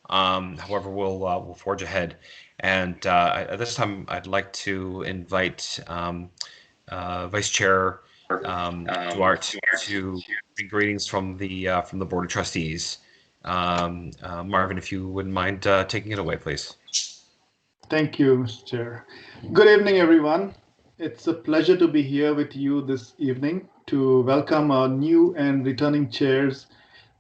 However, we'll forge ahead. And at this time, I'd like to invite Vice Chair Duarte to bring greetings from the Board of Trustees. Marvin, if you wouldn't mind taking it away, please. Thank you, Mr. Chair. Good evening, everyone. It's a pleasure to be here with you this evening to welcome our new and returning chairs,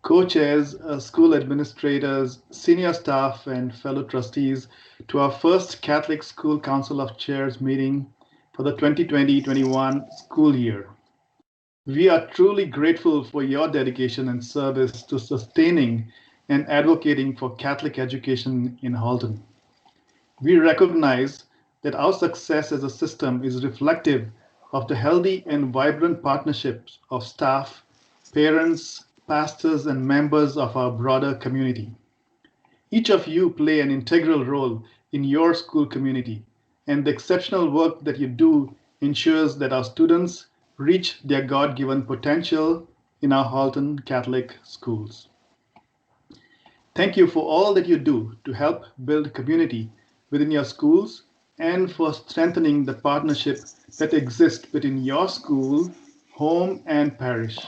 co-chairs, school administrators, senior staff, and fellow trustees to our first Catholic School Council of Chairs meeting for the 2020-21 school year. We are truly grateful for your dedication and service to sustaining and advocating for Catholic education in Halton. We recognize that our success as a system is reflective of the healthy and vibrant partnerships of staff, parents, pastors, and members of our broader community. Each of you play an integral role in your school community, and the exceptional work that you do ensures that our students reach their God-given potential in our Halton Catholic schools. Thank you for all that you do to help build community within your schools and for strengthening the partnership that exists between your school, home, and parish.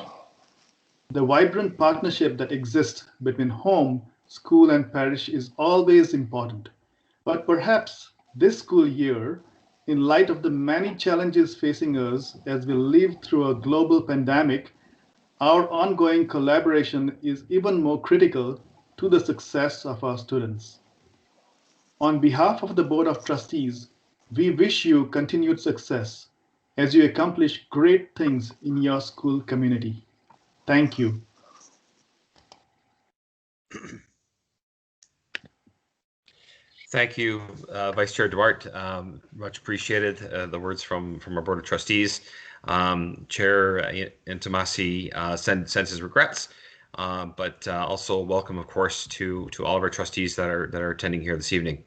The vibrant partnership that exists between home, school, and parish is always important. But perhaps this school year, in light of the many challenges facing us as we live through a global pandemic, our ongoing collaboration is even more critical to the success of our students. On behalf of the Board of Trustees, we wish you continued success as you accomplish great things in your school community. Thank you. Thank you, Vice Chair Duarte. Much appreciated the words from our Board of Trustees. Chair Intimasi sends his regrets, but also welcome, of course, to all of our trustees that are attending here this evening.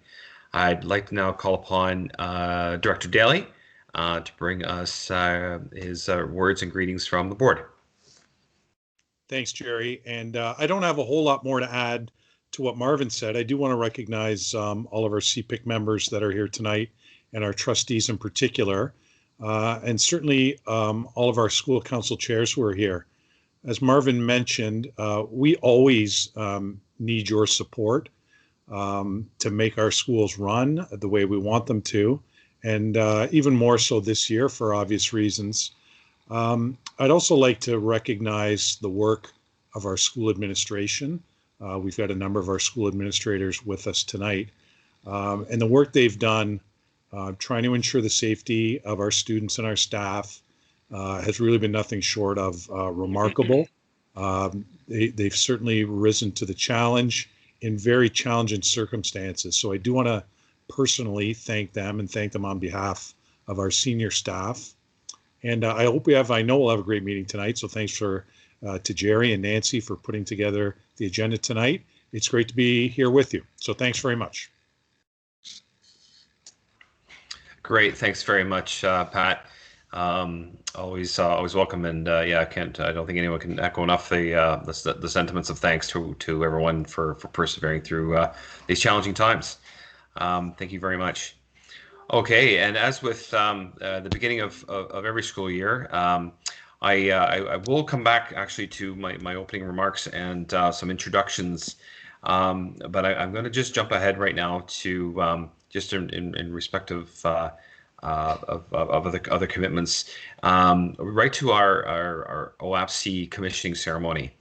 I'd like to now call upon Director Daly to bring us his words and greetings from the board. Thanks, Jerry. And I don't have a whole lot more to add to what Marvin said. I do want to recognize all of our CPIC members that are here tonight and our trustees in particular, and certainly all of our school council chairs who are here. As Marvin mentioned, we always need your support to make our schools run the way we want them to, and even more so this year for obvious reasons. I'd also like to recognize the work of our school administration. We've got a number of our school administrators with us tonight, and the work they've done trying to ensure the safety of our students and our staff has really been nothing short of remarkable. They've certainly risen to the challenge in very challenging circumstances. So I do want to personally thank them and thank them on behalf of our senior staff. And I know we'll have a great meeting tonight. So thanks to Jerry and Nancy for putting together the agenda tonight. It's great to be here with you. So thanks very much. Great, thanks very much, Pat. Always welcome, and yeah, I don't think anyone can echo enough the sentiments of thanks to everyone for persevering through these challenging times. Thank you very much. Okay, and as with the beginning of every school year, I will come back actually to my opening remarks and some introductions, but I'm going to just jump ahead right now to just in respect of other commitments, right to our OAPC commissioning ceremony.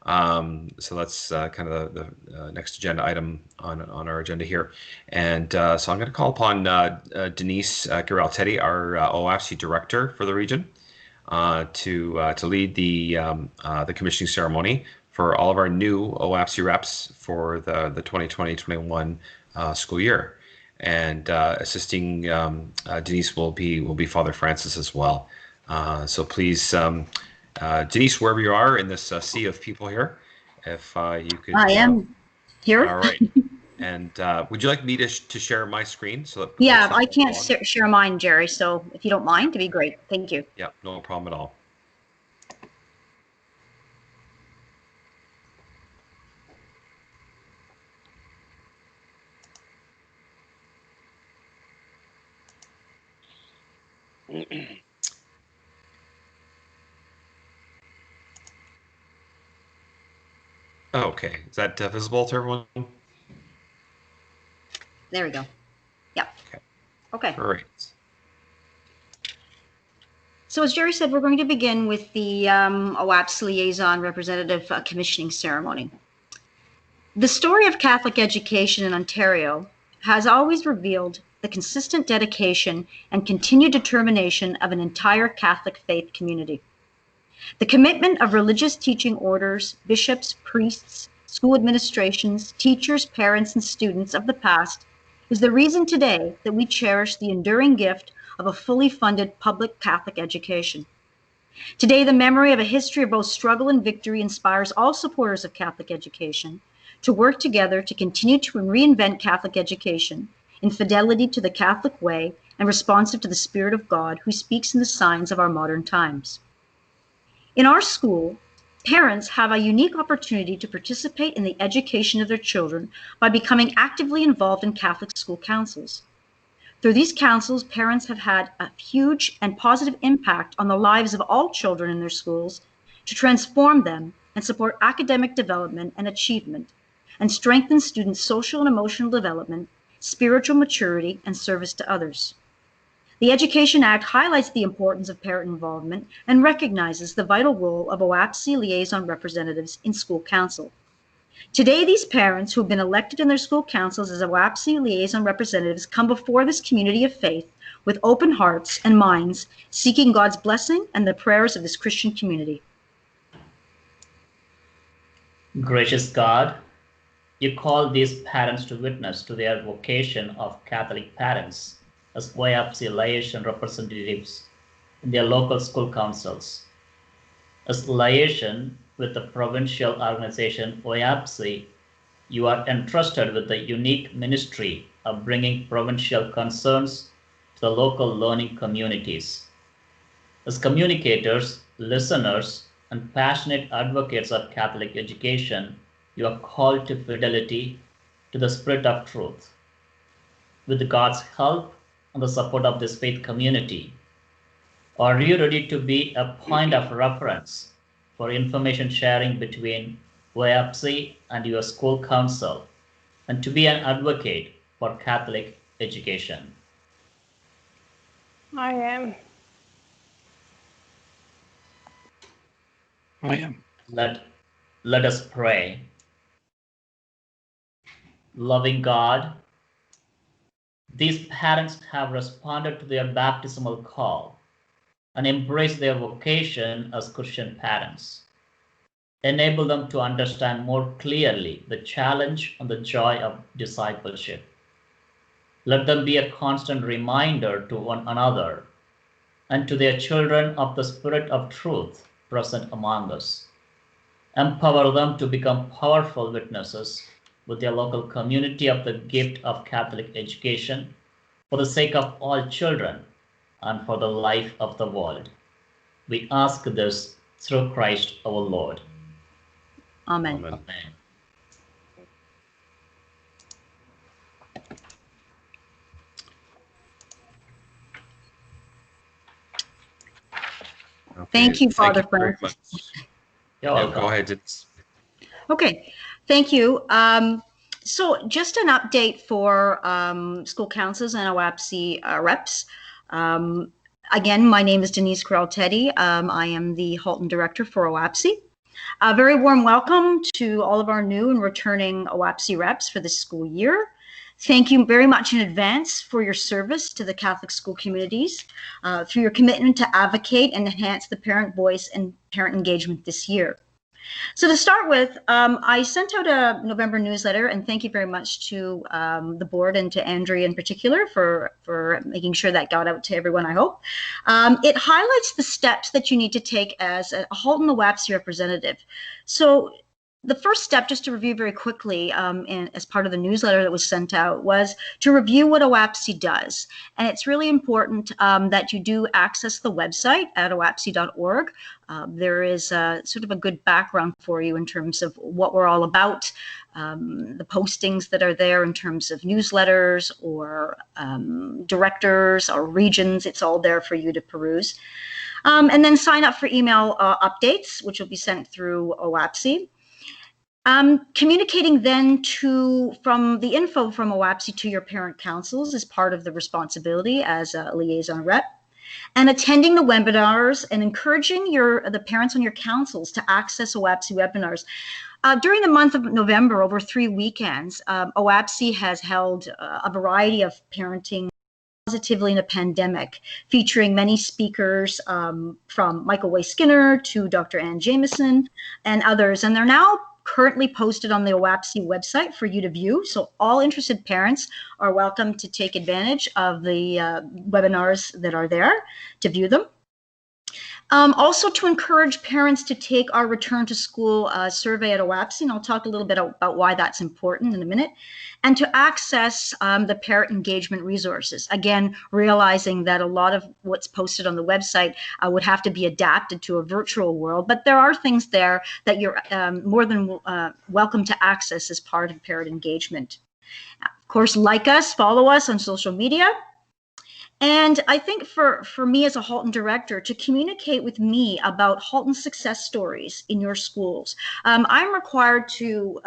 So that's kind of the next agenda item on our agenda here. And so I'm going to call upon Denise Giraltetti, our OAPC director for the region, to lead the commissioning ceremony for all of our new OAPC reps for the 2020-21 school year. And assisting Denise will be Father Francis as well. So please, Denise, wherever you are in this sea of people here, if you could. I am here. All right. And would you like me to share my screen so that? Yeah, I can't share mine, Jerry. So if you don't mind, it'd be great. Thank you. Yeah, no problem at all. Oh, okay. Is that visible to everyone? There we go. Yep. Okay. Great. So as Jerry said, we're going to begin with the OAPS Liaison Representative Commissioning Ceremony. The story of Catholic education in Ontario has always revealed the consistent dedication and continued determination of an entire Catholic faith community. The commitment of religious teaching orders, bishops, priests, school administrations, teachers, parents, and students of the past is the reason today that we cherish the enduring gift of a fully funded public Catholic education. Today, the memory of a history of both struggle and victory inspires all supporters of Catholic education to work together to continue to reinvent Catholic education in fidelity to the Catholic way and responsive to the Spirit of God who speaks in the signs of our modern times. In our school, parents have a unique opportunity to participate in the education of their children by becoming actively involved in Catholic school councils. Through these councils, parents have had a huge and positive impact on the lives of all children in their schools to transform them and support academic development and achievement, and strengthen students' social and emotional development, spiritual maturity, and service to others. The Education Act highlights the importance of parent involvement and recognizes the vital role of OAPSE liaison representatives in school council. Today, these parents who have been elected in their school councils as OAPSE liaison representatives come before this community of faith with open hearts and minds, seeking God's blessing and the prayers of this Christian community. Gracious God, you call these parents to witness to their vocation of Catholic parents as OAPSE liaison representatives in their local school councils. As liaison with the provincial organization OAPSE, you are entrusted with the unique ministry of bringing provincial concerns to the local learning communities. As communicators, listeners, and passionate advocates of Catholic education, you are called to fidelity to the Spirit of truth. With God's help and the support of this faith community, are you ready to be a point of reference for information sharing between OAPSE and your school council, and to be an advocate for Catholic education? I am. Let us pray. Loving God, these parents have responded to their baptismal call and embraced their vocation as Christian parents. Enable them to understand more clearly the challenge and the joy of discipleship. Let them be a constant reminder to one another and to their children of the Spirit of truth present among us. Empower them to become powerful witnesses with their local community of the gift of Catholic education for the sake of all children and for the life of the world. We ask this through Christ our Lord. Amen. Amen. Amen. Okay, Thank you, Father very Francis. much. You're Yeah, welcome. go ahead. Denise. Okay, thank you. So just an update for school councils and OAPSE reps. Again, my name is Denise Corral-Teddy. I am the Halton Director for OAPSE. A very warm welcome to all of our new and returning OAPSE reps for this school year. Thank you very much in advance for your service to the Catholic school communities, for your commitment to advocate and enhance the parent voice and parent engagement this year. So to start with, I sent out a November newsletter, and thank you very much to the board and to Andrea in particular for making sure that got out to everyone, I hope. It highlights the steps that you need to take as a Halton OAPSE representative. So the first step, just to review very quickly, as part of the newsletter that was sent out, was to review what OAPSE does. And it's really important that you do access the website at oapse.org. There is sort of a good background for you in terms of what we're all about, the postings that are there in terms of newsletters or directors or regions. It's all there for you to peruse. And then sign up for email updates, which will be sent through OAPSE. Communicating then from the info from OAPSI to your parent councils is part of the responsibility as a liaison rep. And attending the webinars and encouraging the parents on your councils to access OAPSI webinars. During the month of November, over 3 weekends, OAPSI has held a variety of parenting positively in a pandemic, featuring many speakers from Michael Way Skinner to Dr. Ann Jameson and others. And they're now currently posted on the OAPSI website for you to view. So all interested parents are welcome to take advantage of the webinars that are there to view them. Also to encourage parents to take our return to school survey at OAPSI, and I'll talk a little bit about why that's important in a minute, and to access the parent engagement resources. Again, realizing that a lot of what's posted on the website would have to be adapted to a virtual world, but there are things there that you're more than welcome to access as part of parent engagement. Of course, like us, follow us on social media. And I think for me as a Halton director, to communicate with me about Halton success stories in your schools, I'm required to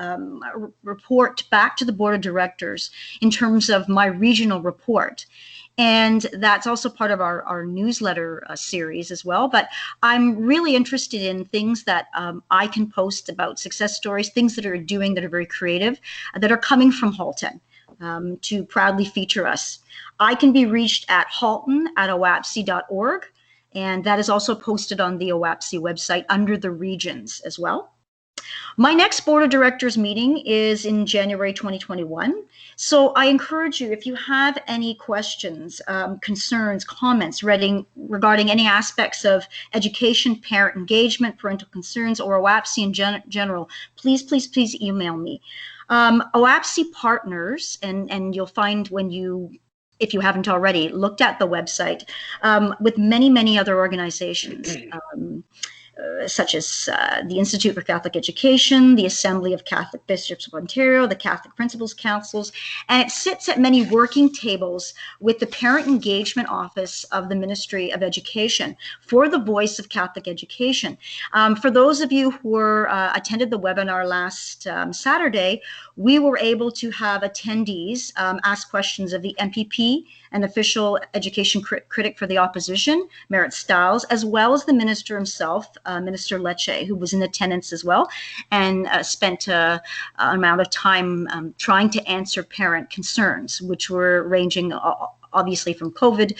report back to the board of directors in terms of my regional report. And that's also part of our newsletter series as well. But I'm really interested in things that I can post about success stories, things that are doing that are very creative, that are coming from Halton. To proudly feature us. I can be reached at halton@oapsi.org, and that is also posted on the OAPSI website under the regions as well. My next board of directors meeting is in January 2021. So I encourage you, if you have any questions, concerns, comments regarding any aspects of education, parent engagement, parental concerns, or OAPSI in general, please email me. OAPSI partners, and you'll find if you haven't already, looked at the website with many other organizations, such as the Institute for Catholic Education, the Assembly of Catholic Bishops of Ontario, the Catholic Principals Councils, and it sits at many working tables with the Parent Engagement Office of the Ministry of Education for the voice of Catholic education. For those of you who attended the webinar last Saturday, we were able to have attendees ask questions of the MPP, an official education critic for the opposition, Merritt Stiles, as well as the minister himself, Minister Lecce, who was in attendance as well, and spent an amount of time trying to answer parent concerns, which were ranging obviously from COVID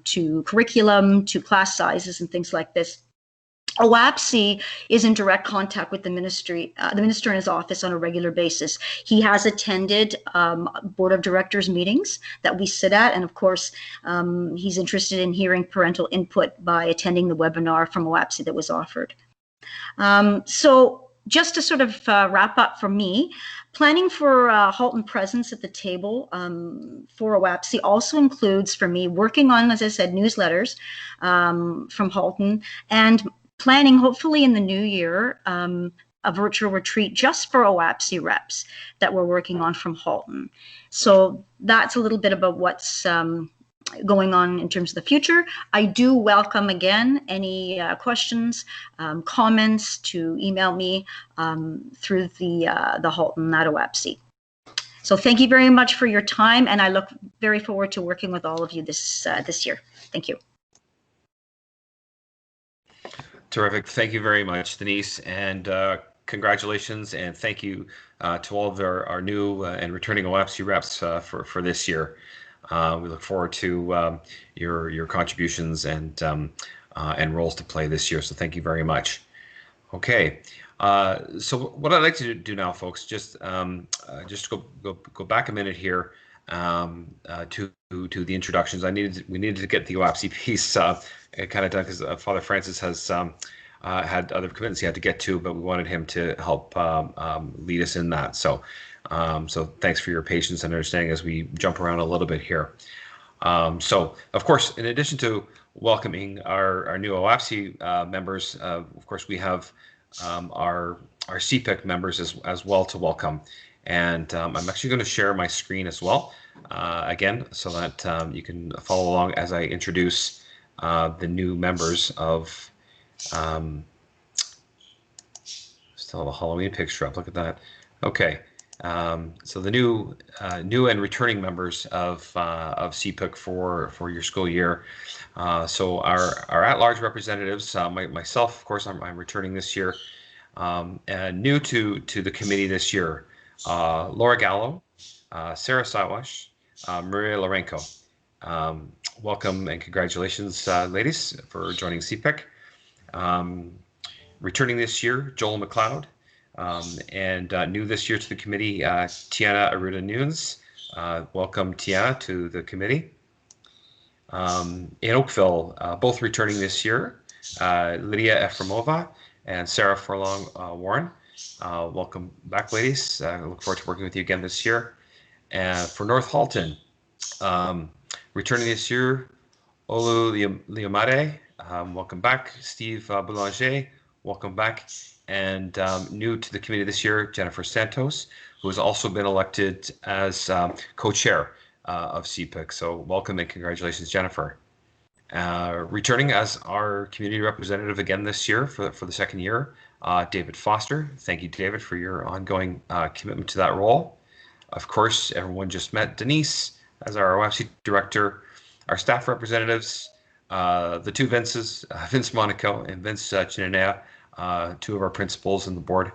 to curriculum to class sizes and things like this. OAPSI is in direct contact with the minister in his office on a regular basis. He has attended board of directors meetings that we sit at, and of course, he's interested in hearing parental input by attending the webinar from OAPSI that was offered. So just to sort of wrap up for me, planning for Halton presence at the table for OAPSI also includes, for me, working on, as I said, newsletters from Halton, and planning, hopefully in the new year, a virtual retreat just for OAPSI reps that we're working on from Halton. So that's a little bit about what's going on in terms of the future. I do welcome, again, any questions, comments, to email me through the Halton at OAPSI. So thank you very much for your time, and I look very forward to working with all of you this year. Thank you. Terrific. Thank you very much, Denise, and congratulations, and thank you to all of our new and returning OAPSI reps for this year. We look forward to your contributions and roles to play this year. So thank you very much. Okay. So what I'd like to do now, folks, just go back a minute here to the introductions. We needed to get the OAPSI piece kind of done because Father Francis has had other commitments he had to get to, but we wanted him to help lead us in that. So thanks for your patience and understanding as we jump around a little bit here. So of course, in addition to welcoming our new OAPSI members, of course we have our CPIC members as well to welcome. And I'm actually going to share my screen as well, again, so that you can follow along as I introduce the new members of, just saw the Halloween picture up. Look at that. Okay. So the new and returning members of CPIC for your school year. So our at-large representatives, myself, of course, I'm returning this year, and new to the committee this year, Laura Gallo, Sarah Sawash, Maria Lorenko. Welcome and congratulations, ladies, for joining CPIC. Returning this year, Joel McLeod, and new this year to the committee, Tiana Aruda Nunes. Welcome, Tiana, to the committee. In Oakville, both returning this year, Lydia Efremova and Sarah Furlong Warren. Welcome back, ladies. I look forward to working with you again this year. And for North Halton, returning this year, Olu Liamade, welcome back. Steve Boulanger, welcome back. And new to the committee this year, Jennifer Santos, who has also been elected as co-chair of CPIC. So welcome and congratulations, Jennifer. Returning as our community representative again this year for the second year, David Foster. Thank you, David, for your ongoing commitment to that role. Of course, everyone just met Denise as our OFC director, our staff representatives, the two Vinces, Vince Monaco and Vince Chinanea, two of our principals in the board.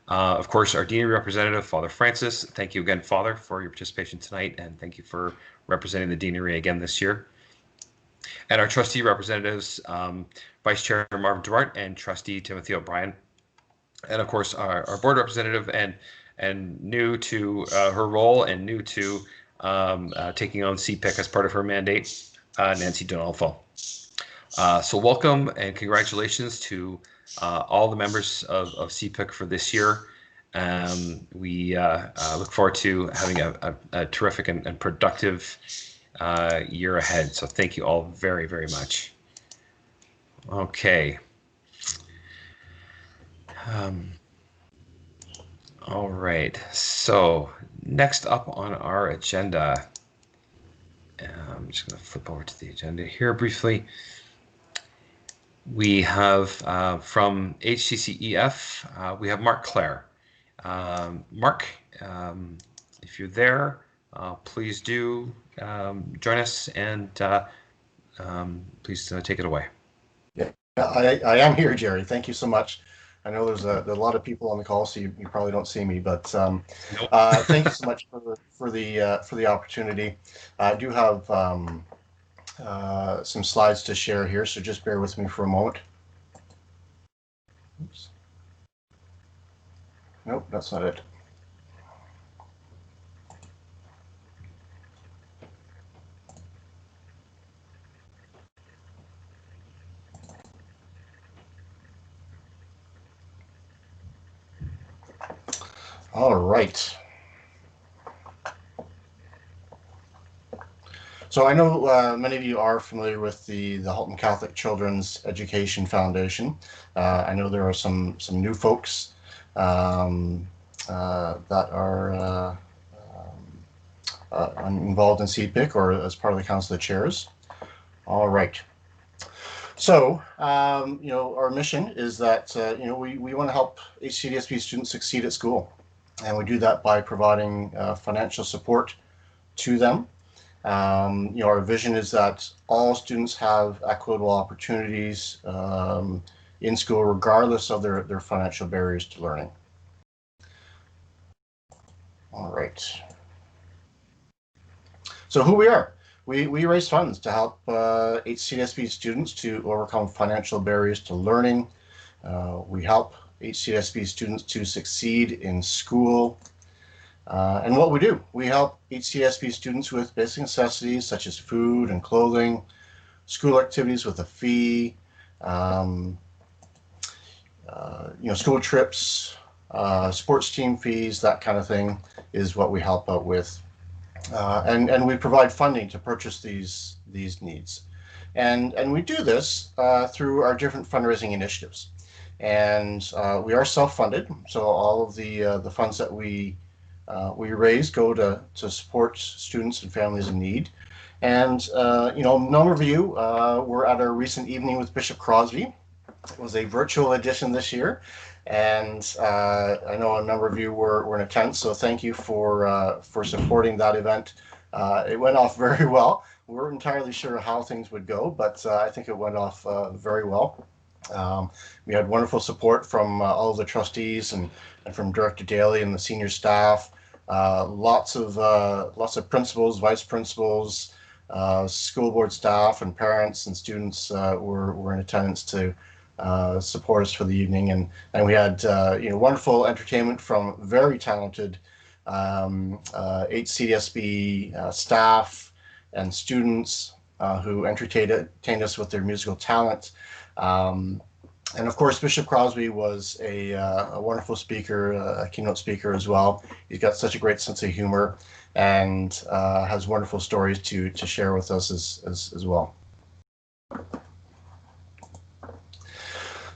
Of course, our deanery representative, Father Francis. Thank you again, Father, for your participation tonight, and thank you for representing the deanery again this year. And our trustee representatives, Vice Chair Marvin Duarte and Trustee Timothy O'Brien. And of course, our board representative and new to her role and new to taking on CPIC as part of her mandate, Nancy Donalfo. So welcome and congratulations to all the members of CPIC for this year. We look forward to having a terrific and productive year ahead. So thank you all very, very much. Okay. All right. So next up on our agenda, I'm just going to flip over to the agenda here briefly. We have from HCCEF, we have Mark Clare. Mark, if you're there, please do join us and please take it away. Yeah, I am here, Jerry. Thank you so much. I know there's a lot of people on the call, so you probably don't see me, but Nope. Thank you so much for the opportunity. I do have some slides to share here, so just bear with me for a moment. Oops. Nope, that's not it. All right. So I know many of you are familiar with the Halton Catholic Children's Education Foundation. I know there are some new folks that are involved in CPIC or as part of the Council of Chairs. All right. So, our mission is that, we want to help HCDSB students succeed at school. And we do that by providing financial support to them. Our vision is that all students have equitable opportunities in school, regardless of their financial barriers to learning. All right. So who we are. We raise funds to help HCDSB students to overcome financial barriers to learning. We help HCDSB students to succeed in school. And what we do, we help HCDSB students with basic necessities such as food and clothing, school activities with a fee, school trips, sports team fees, that kind of thing is what we help out with. And we provide funding to purchase these needs. And we do this through our different fundraising initiatives. And we are self-funded, so all of the funds that we raise go to support students and families in need. And a number of you were at our recent evening with Bishop Crosby. It was a virtual edition this year. And I know a number of you were in attendance, so thank you for supporting that event. It went off very well. We weren't entirely sure how things would go, but I think it went off very well. We had wonderful support from all of the trustees and from Director Daly and the senior staff. Lots of principals, vice principals, school board staff, and parents and students were in attendance to support us for the evening, and we had wonderful entertainment from very talented HCDSB staff and students who entertained us with their musical talent. And of course, Bishop Crosby was a wonderful speaker, a keynote speaker as well. He's got such a great sense of humor and has wonderful stories to share with us as well.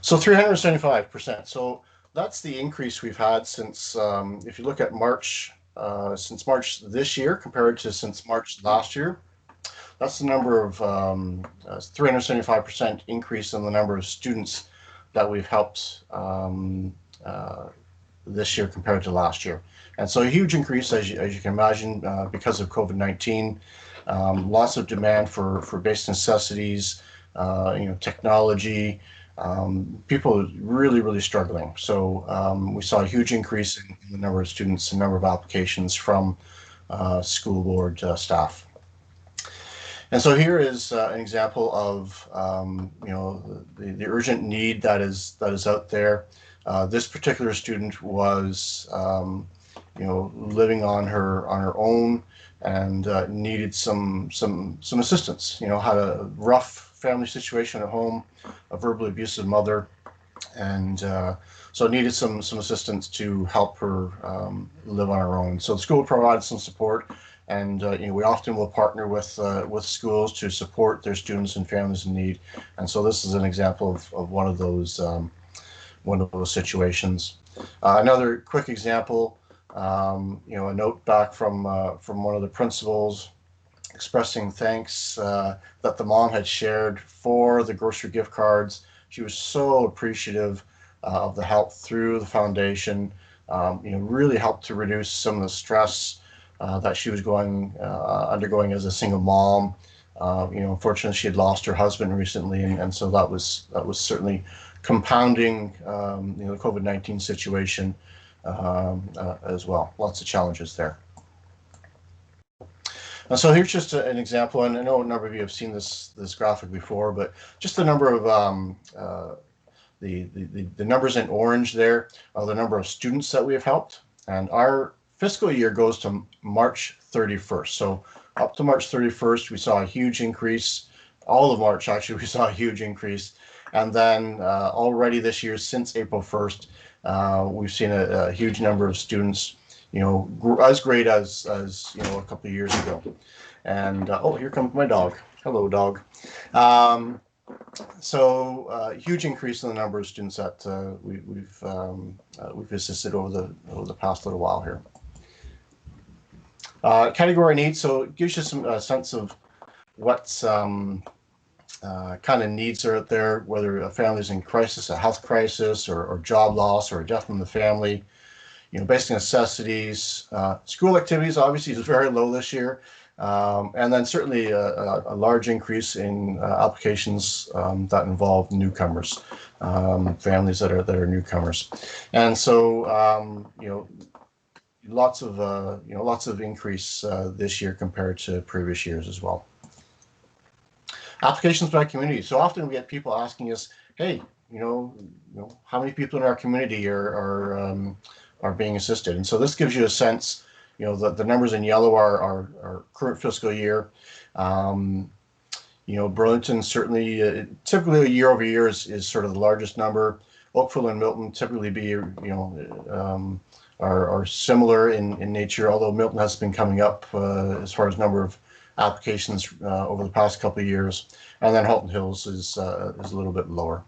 So 375%. So that's the increase we've had since, if you look at March, since March this year compared to since March last year, that's the number of 375% increase in the number of students that we've helped this year compared to last year. And so a huge increase, as you can imagine, because of COVID-19, lots of demand for basic necessities, technology, people really struggling. So we saw a huge increase in the number of students and number of applications from school board staff. And so here is an example of the urgent need that is out there. This particular student was living on her own and needed some assistance. Had a rough family situation at home, a verbally abusive mother, and so needed some assistance to help her live on her own. So the school provided some support. And we often will partner with schools to support their students and families in need. And so this is an example of one of those situations. Another quick example, a note back from one of the principals expressing thanks that the mom had shared for the grocery gift cards. She was so appreciative of the help through the foundation. Really helped to reduce some of the stress that she was undergoing as a single mom. Unfortunately, she had lost her husband recently, and so that was certainly compounding the COVID-19 situation as well. Lots of challenges there. And so here's just an example, and I know a number of you have seen this graphic before, but just the number of the numbers in orange there are the number of students that we have helped, and our fiscal year goes to March 31st. So up to March 31st, we saw a huge increase. All of March, actually, we saw a huge increase. And then already this year, since April 1st, we've seen a huge number of students, as great as a couple of years ago. And oh, here comes my dog. Hello, dog. So huge increase in the number of students that we've assisted over the past little while here. Category needs, so it gives you some sense of what kind of needs are out there, whether a family is in crisis, a health crisis, or job loss, or a death in the family. Basic necessities. School activities obviously is very low this year, and then certainly a large increase in applications that involve newcomers, families that are newcomers, and so lots of increase this year compared to previous years as well. Applications by community. So often we get people asking us, "Hey, how many people in our community are being assisted?" And so this gives you a sense. The numbers in yellow are our current fiscal year. Burlington certainly typically year over year is sort of the largest number. Oakville and Milton typically be are similar in nature, although Milton has been coming up as far as number of applications over the past couple of years, and then Halton Hills is a little bit lower.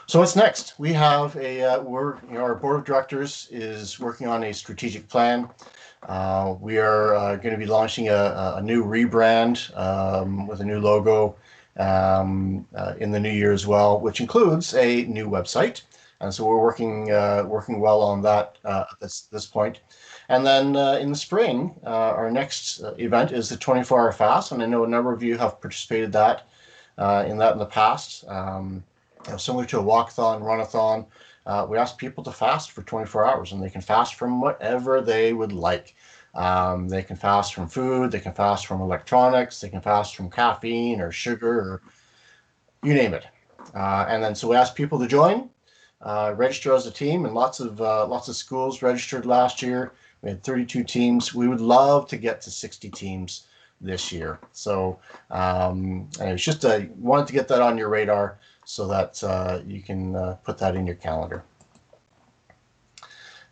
So what's next? We have our board of directors is working on a strategic plan. We are going to be launching a new rebrand with a new logo in the new year as well, which includes a new website. And so we're working well on that at this point. And then in the spring, our next event is the 24-hour fast, and I know a number of you have participated in that in the past. Similar to a walkathon, runathon, we ask people to fast for 24 hours, and they can fast from whatever they would like. They can fast from food, they can fast from electronics, they can fast from caffeine or sugar, or you name it. And then so we ask people to join, register as a team, and lots of schools registered last year. We had 32 teams. We would love to get to 60 teams this year. So it's just wanted to get that on your radar so that you can put that in your calendar.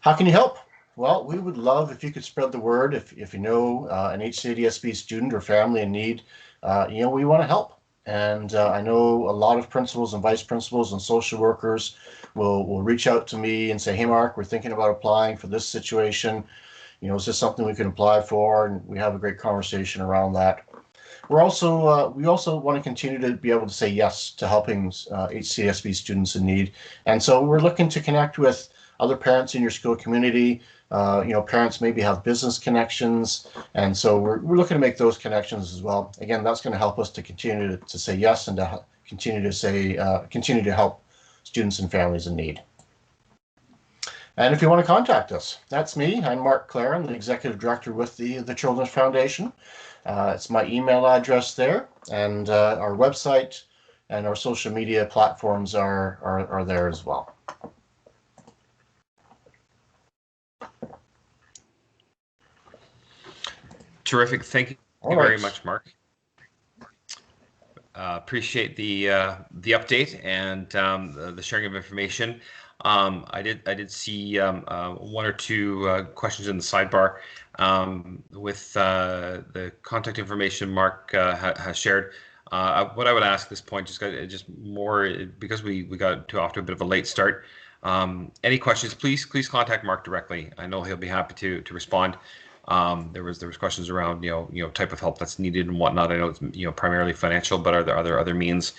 How can you help? Well, we would love if you could spread the word. If you know an HCDSB student or family in need, we want to help. And I know a lot of principals and vice principals and social workers will reach out to me and say, hey, Mark, we're thinking about applying for this situation. Is this something we can apply for? And we have a great conversation around that. We also want to continue to be able to say yes to helping HCDSB students in need. And so we're looking to connect with other parents in your school community. Parents maybe have business connections, and so we're looking to make those connections as well. Again, that's going to help us to continue to say yes and to continue to help students and families in need. And if you want to contact us, that's me. I'm Mark Clare. I'm the executive director with the Children's Foundation. It's my email address there, and our website and our social media platforms are there as well. Terrific. Thank you very much, Mark. Appreciate the update and the sharing of information. I did see one or two questions in the sidebar with the contact information Mark has shared. What I would ask at this point, just more because we got off to a bit of a late start. Any questions? Please contact Mark directly. I know he'll be happy to respond. There was questions around type of help that's needed and whatnot. I know it's primarily financial, but are there other means?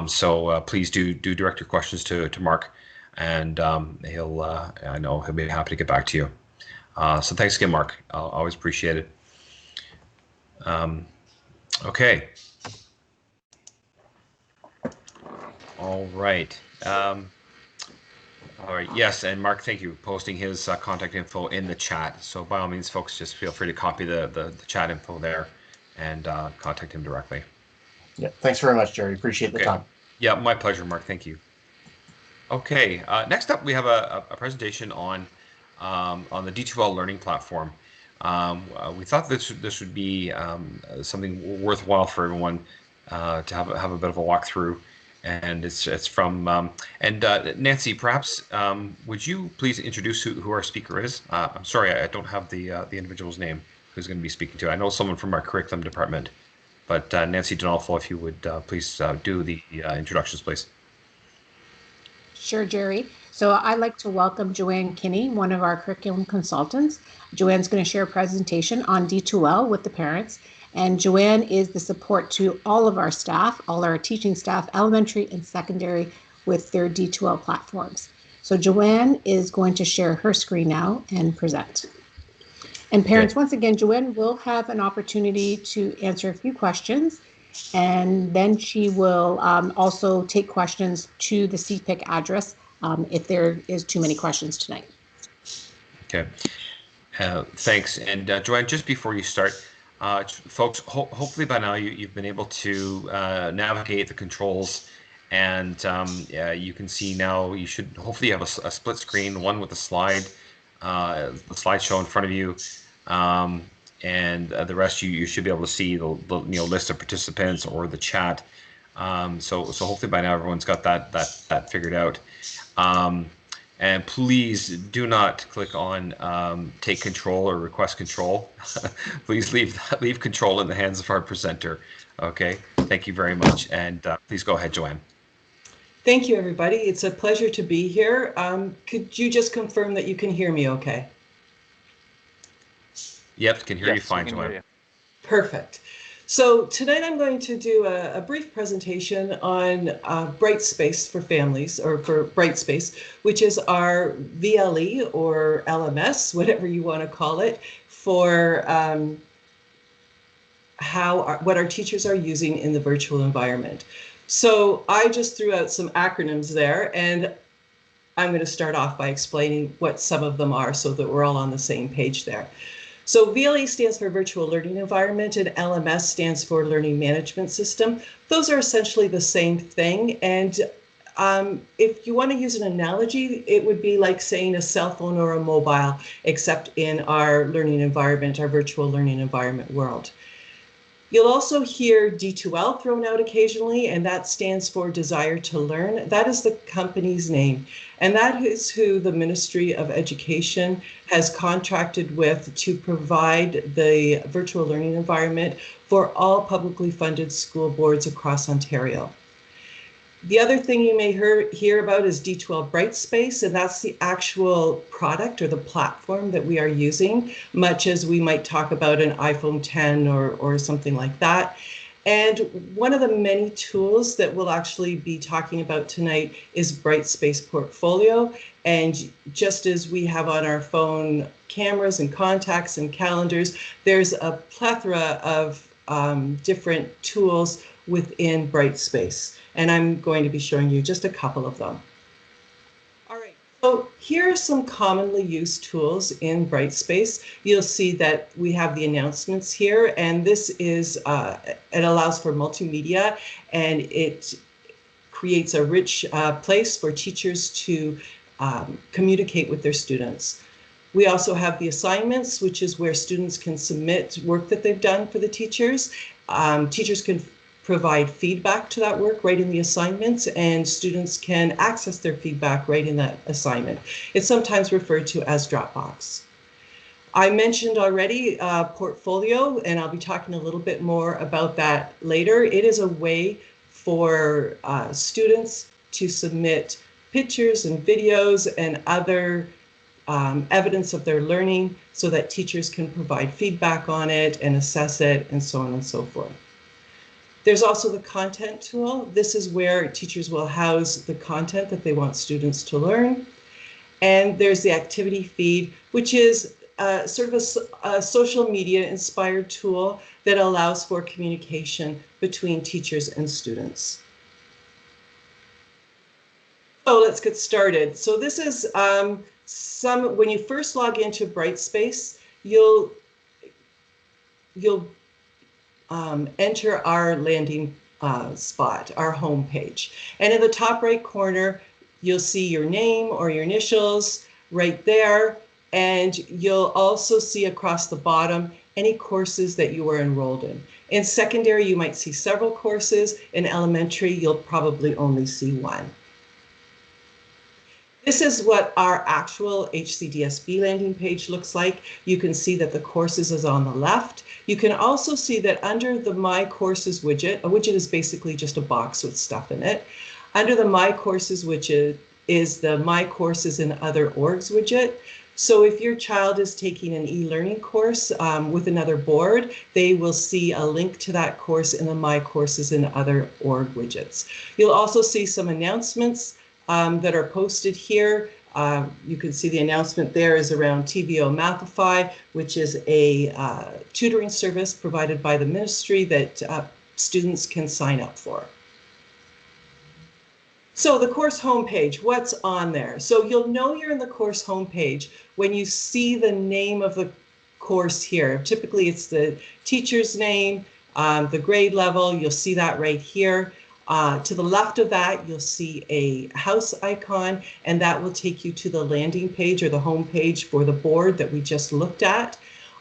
So please do direct your questions to Mark, and I know he'll be happy to get back to you. So thanks again, Mark. I'll always appreciate it. Okay. All right. All right. Yes, and Mark, thank you for posting his contact info in the chat. So by all means, folks, just feel free to copy the chat info there and contact him directly. Yeah. Thanks very much, Jerry. Appreciate the time. Yeah, my pleasure, Mark. Thank you. Okay. Next up, we have a presentation on the D2L learning platform. We thought this would be something worthwhile for everyone to have a bit of a walkthrough. And it's from and Nancy, perhaps would you please introduce who our speaker is? I'm sorry, I don't have the individual's name who's going to be speaking to. I know someone from our curriculum department, but Nancy Donalfo, if you would please do the introductions, please. Sure, Jerry. So I'd like to welcome Joanne Kinney, one of our curriculum consultants. Joanne's going to share a presentation on D2L with the parents. And Joanne is the support to all of our staff, all our teaching staff, elementary and secondary, with their D2L platforms. So Joanne is going to share her screen now and present. And parents, once again, Joanne will have an opportunity to answer a few questions, and then she will also take questions to the CPIC address if there is too many questions tonight. Okay, thanks. And Joanne, just before you start, folks, hopefully by now you've been able to navigate the controls, and you can see now you should hopefully have a split screen, one with the slideshow in front of you, and the rest you should be able to see the list of participants or the chat. So hopefully by now everyone's got that figured out. And please do not click on take control or request control. Please leave control in the hands of our presenter. Okay, thank you very much. And please go ahead, Joanne. Thank you, everybody. It's a pleasure to be here. Could you just confirm that you can hear me okay? Yep, can hear you fine, Joanne. Perfect. So tonight I'm going to do a brief presentation on Brightspace for families, or for Brightspace, which is our VLE or LMS, whatever you want to call it, for what our teachers are using in the virtual environment. So I just threw out some acronyms there, and I'm going to start off by explaining what some of them are so that we're all on the same page there. So VLE stands for Virtual Learning Environment, and LMS stands for Learning Management System. Those are essentially the same thing. And if you want to use an analogy, it would be like saying a cell phone or a mobile, except in our learning environment, our virtual learning environment world. You'll also hear D2L thrown out occasionally, and that stands for Desire to Learn. That is the company's name, and that is who the Ministry of Education has contracted with to provide the virtual learning environment for all publicly funded school boards across Ontario. The other thing you may hear about is D2L Brightspace, and that's the actual product or the platform that we are using, much as we might talk about an iPhone 10 or something like that. And one of the many tools that we'll actually be talking about tonight is Brightspace Portfolio. And just as we have on our phone cameras and contacts and calendars, there's a plethora of different tools within Brightspace. And I'm going to be showing you just a couple of them. All right, so here are some commonly used tools in Brightspace. You'll see that we have the announcements here, and this is, it allows for multimedia, and it creates a rich place for teachers to communicate with their students. We also have the assignments, which is where students can submit work that they've done for the teachers. Teachers can provide feedback to that work right in the assignments, and students can access their feedback right in that assignment. It's sometimes referred to as Dropbox. I mentioned already Portfolio, and I'll be talking a little bit more about that later. It is a way for students to submit pictures and videos and other evidence of their learning so that teachers can provide feedback on it and assess it and so on and so forth. There's also the content tool. This is where teachers will house the content that they want students to learn. And there's the activity feed, which is sort of a social media inspired tool that allows for communication between teachers and students. So let's get started. So this is when you first log into Brightspace, you'll enter our landing spot, our home page. And in the top right corner, you'll see your name or your initials right there. And you'll also see across the bottom any courses that you are enrolled in. In secondary, you might see several courses. In elementary, you'll probably only see one. This is what our actual HCDSB landing page looks like. You can see that the courses is on the left. You can also see that under the My Courses widget, a widget is basically just a box with stuff in it. Under the My Courses widget is the My Courses and Other Orgs widget. So if your child is taking an e-learning course with another board, they will see a link to that course in the My Courses and Other Org widgets. You'll also see some announcements that are posted here. You can see the announcement there is around TVO Mathify, which is a tutoring service provided by the ministry that students can sign up for. So the course homepage, what's on there? So you'll know you're in the course homepage when you see the name of the course here. Typically it's the teacher's name, the grade level, you'll see that right here. To the left of that, you'll see a house icon, and that will take you to the landing page or the home page for the board that we just looked at.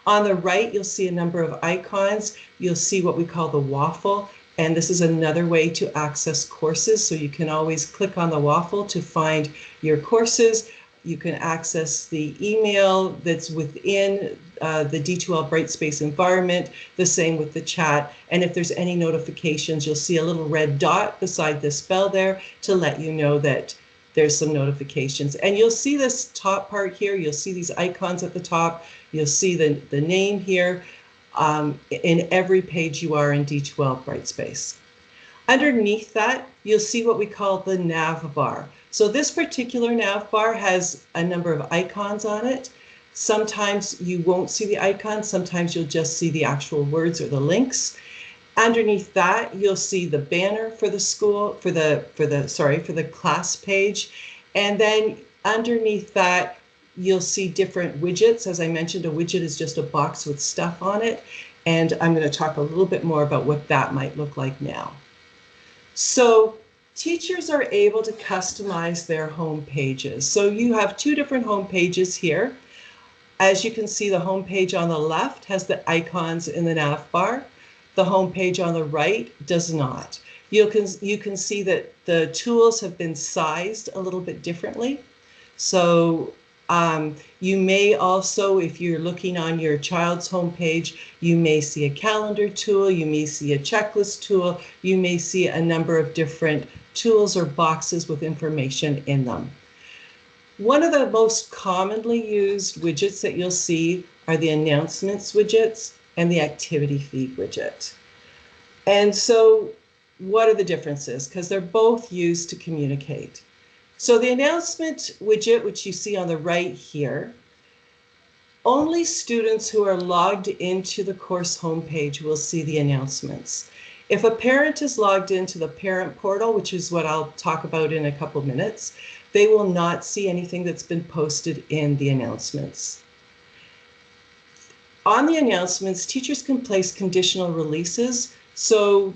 On the right, you'll see a number of icons. You'll see what we call the waffle, and this is another way to access courses. So you can always click on the waffle to find your courses. You can access the email that's within the D2L Brightspace environment, the same with the chat. And if there's any notifications, you'll see a little red dot beside this bell there to let you know that there's some notifications. And you'll see this top part here. You'll see these icons at the top. You'll see the name here. in every page you are in D2L Brightspace. Underneath that, you'll see what we call the nav bar. So this particular nav bar has a number of icons on it. Sometimes you won't see the icons, sometimes you'll just see the actual words or the links. Underneath that, you'll see the banner for the school, for the class page. And then underneath that, you'll see different widgets. As I mentioned, a widget is just a box with stuff on it. And I'm going to talk a little bit more about what that might look like now. So teachers are able to customize their home pages. So you have two different home pages here. As you can see, the home page on the left has the icons in the nav bar. The home page on the right does not. You can see that the tools have been sized a little bit differently. So you may also, if you're looking on your child's home page, you may see a calendar tool, you may see a checklist tool, you may see a number of different tools or boxes with information in them. One of the most commonly used widgets that you'll see are the announcements widgets and the activity feed widget. And so what are the differences? Because they're both used to communicate. So the announcement widget, which you see on the right here, only students who are logged into the course homepage will see the announcements. If a parent is logged into the parent portal, which is what I'll talk about in a couple minutes, they will not see anything that's been posted in the announcements. On the announcements, teachers can place conditional releases, so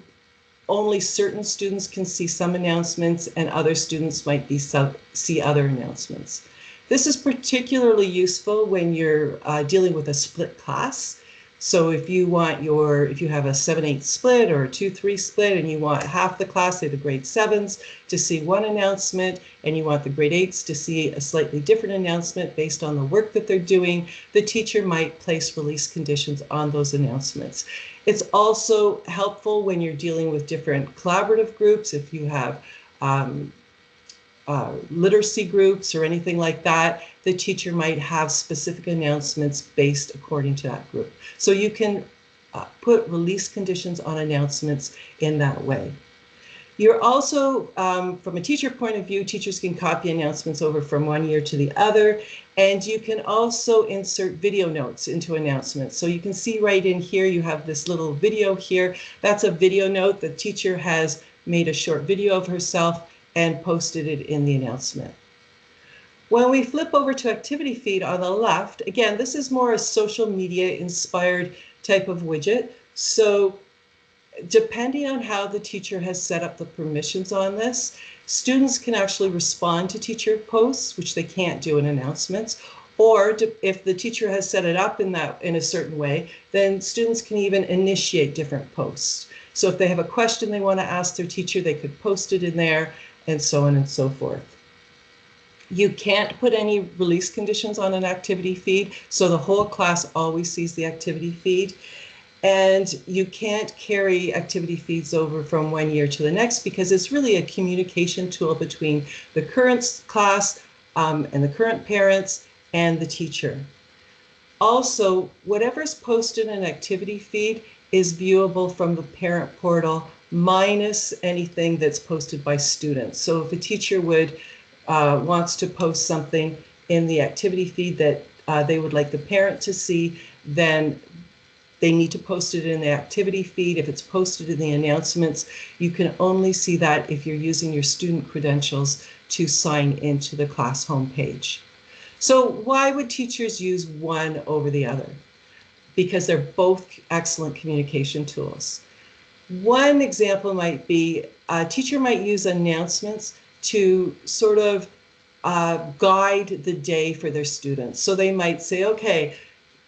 only certain students can see some announcements and other students might see other announcements. This is particularly useful when you're dealing with a split class. So if you have a 7-8 split or a 2-3 split and you want half the class, say the grade 7s, to see one announcement and you want the grade 8s to see a slightly different announcement based on the work that they're doing, the teacher might place release conditions on those announcements. It's also helpful when you're dealing with different collaborative groups. If you have literacy groups or anything like that, the teacher might have specific announcements based according to that group. So you can put release conditions on announcements in that way. You're also, from a teacher point of view, teachers can copy announcements over from one year to the other, and you can also insert video notes into announcements. So you can see right in here, you have this little video here. That's a video note. The teacher has made a short video of herself and posted it in the announcement. When we flip over to activity feed on the left, again, this is more a social media inspired type of widget. So depending on how the teacher has set up the permissions on this, students can actually respond to teacher posts, which they can't do in announcements, or if the teacher has set it up in a certain way, then students can even initiate different posts. So if they have a question they want to ask their teacher, they could post it in there, and so on and so forth. You can't put any release conditions on an activity feed, so the whole class always sees the activity feed. And you can't carry activity feeds over from one year to the next because it's really a communication tool between the current class and the current parents and the teacher. Also, whatever's posted in an activity feed is viewable from the parent portal minus anything that's posted by students. So if a teacher wants to post something in the activity feed that they would like the parent to see, then they need to post it in the activity feed. If it's posted in the announcements, you can only see that if you're using your student credentials to sign into the class homepage. So why would teachers use one over the other? Because they're both excellent communication tools. One example might be a teacher might use announcements to sort of guide the day for their students. So they might say, okay,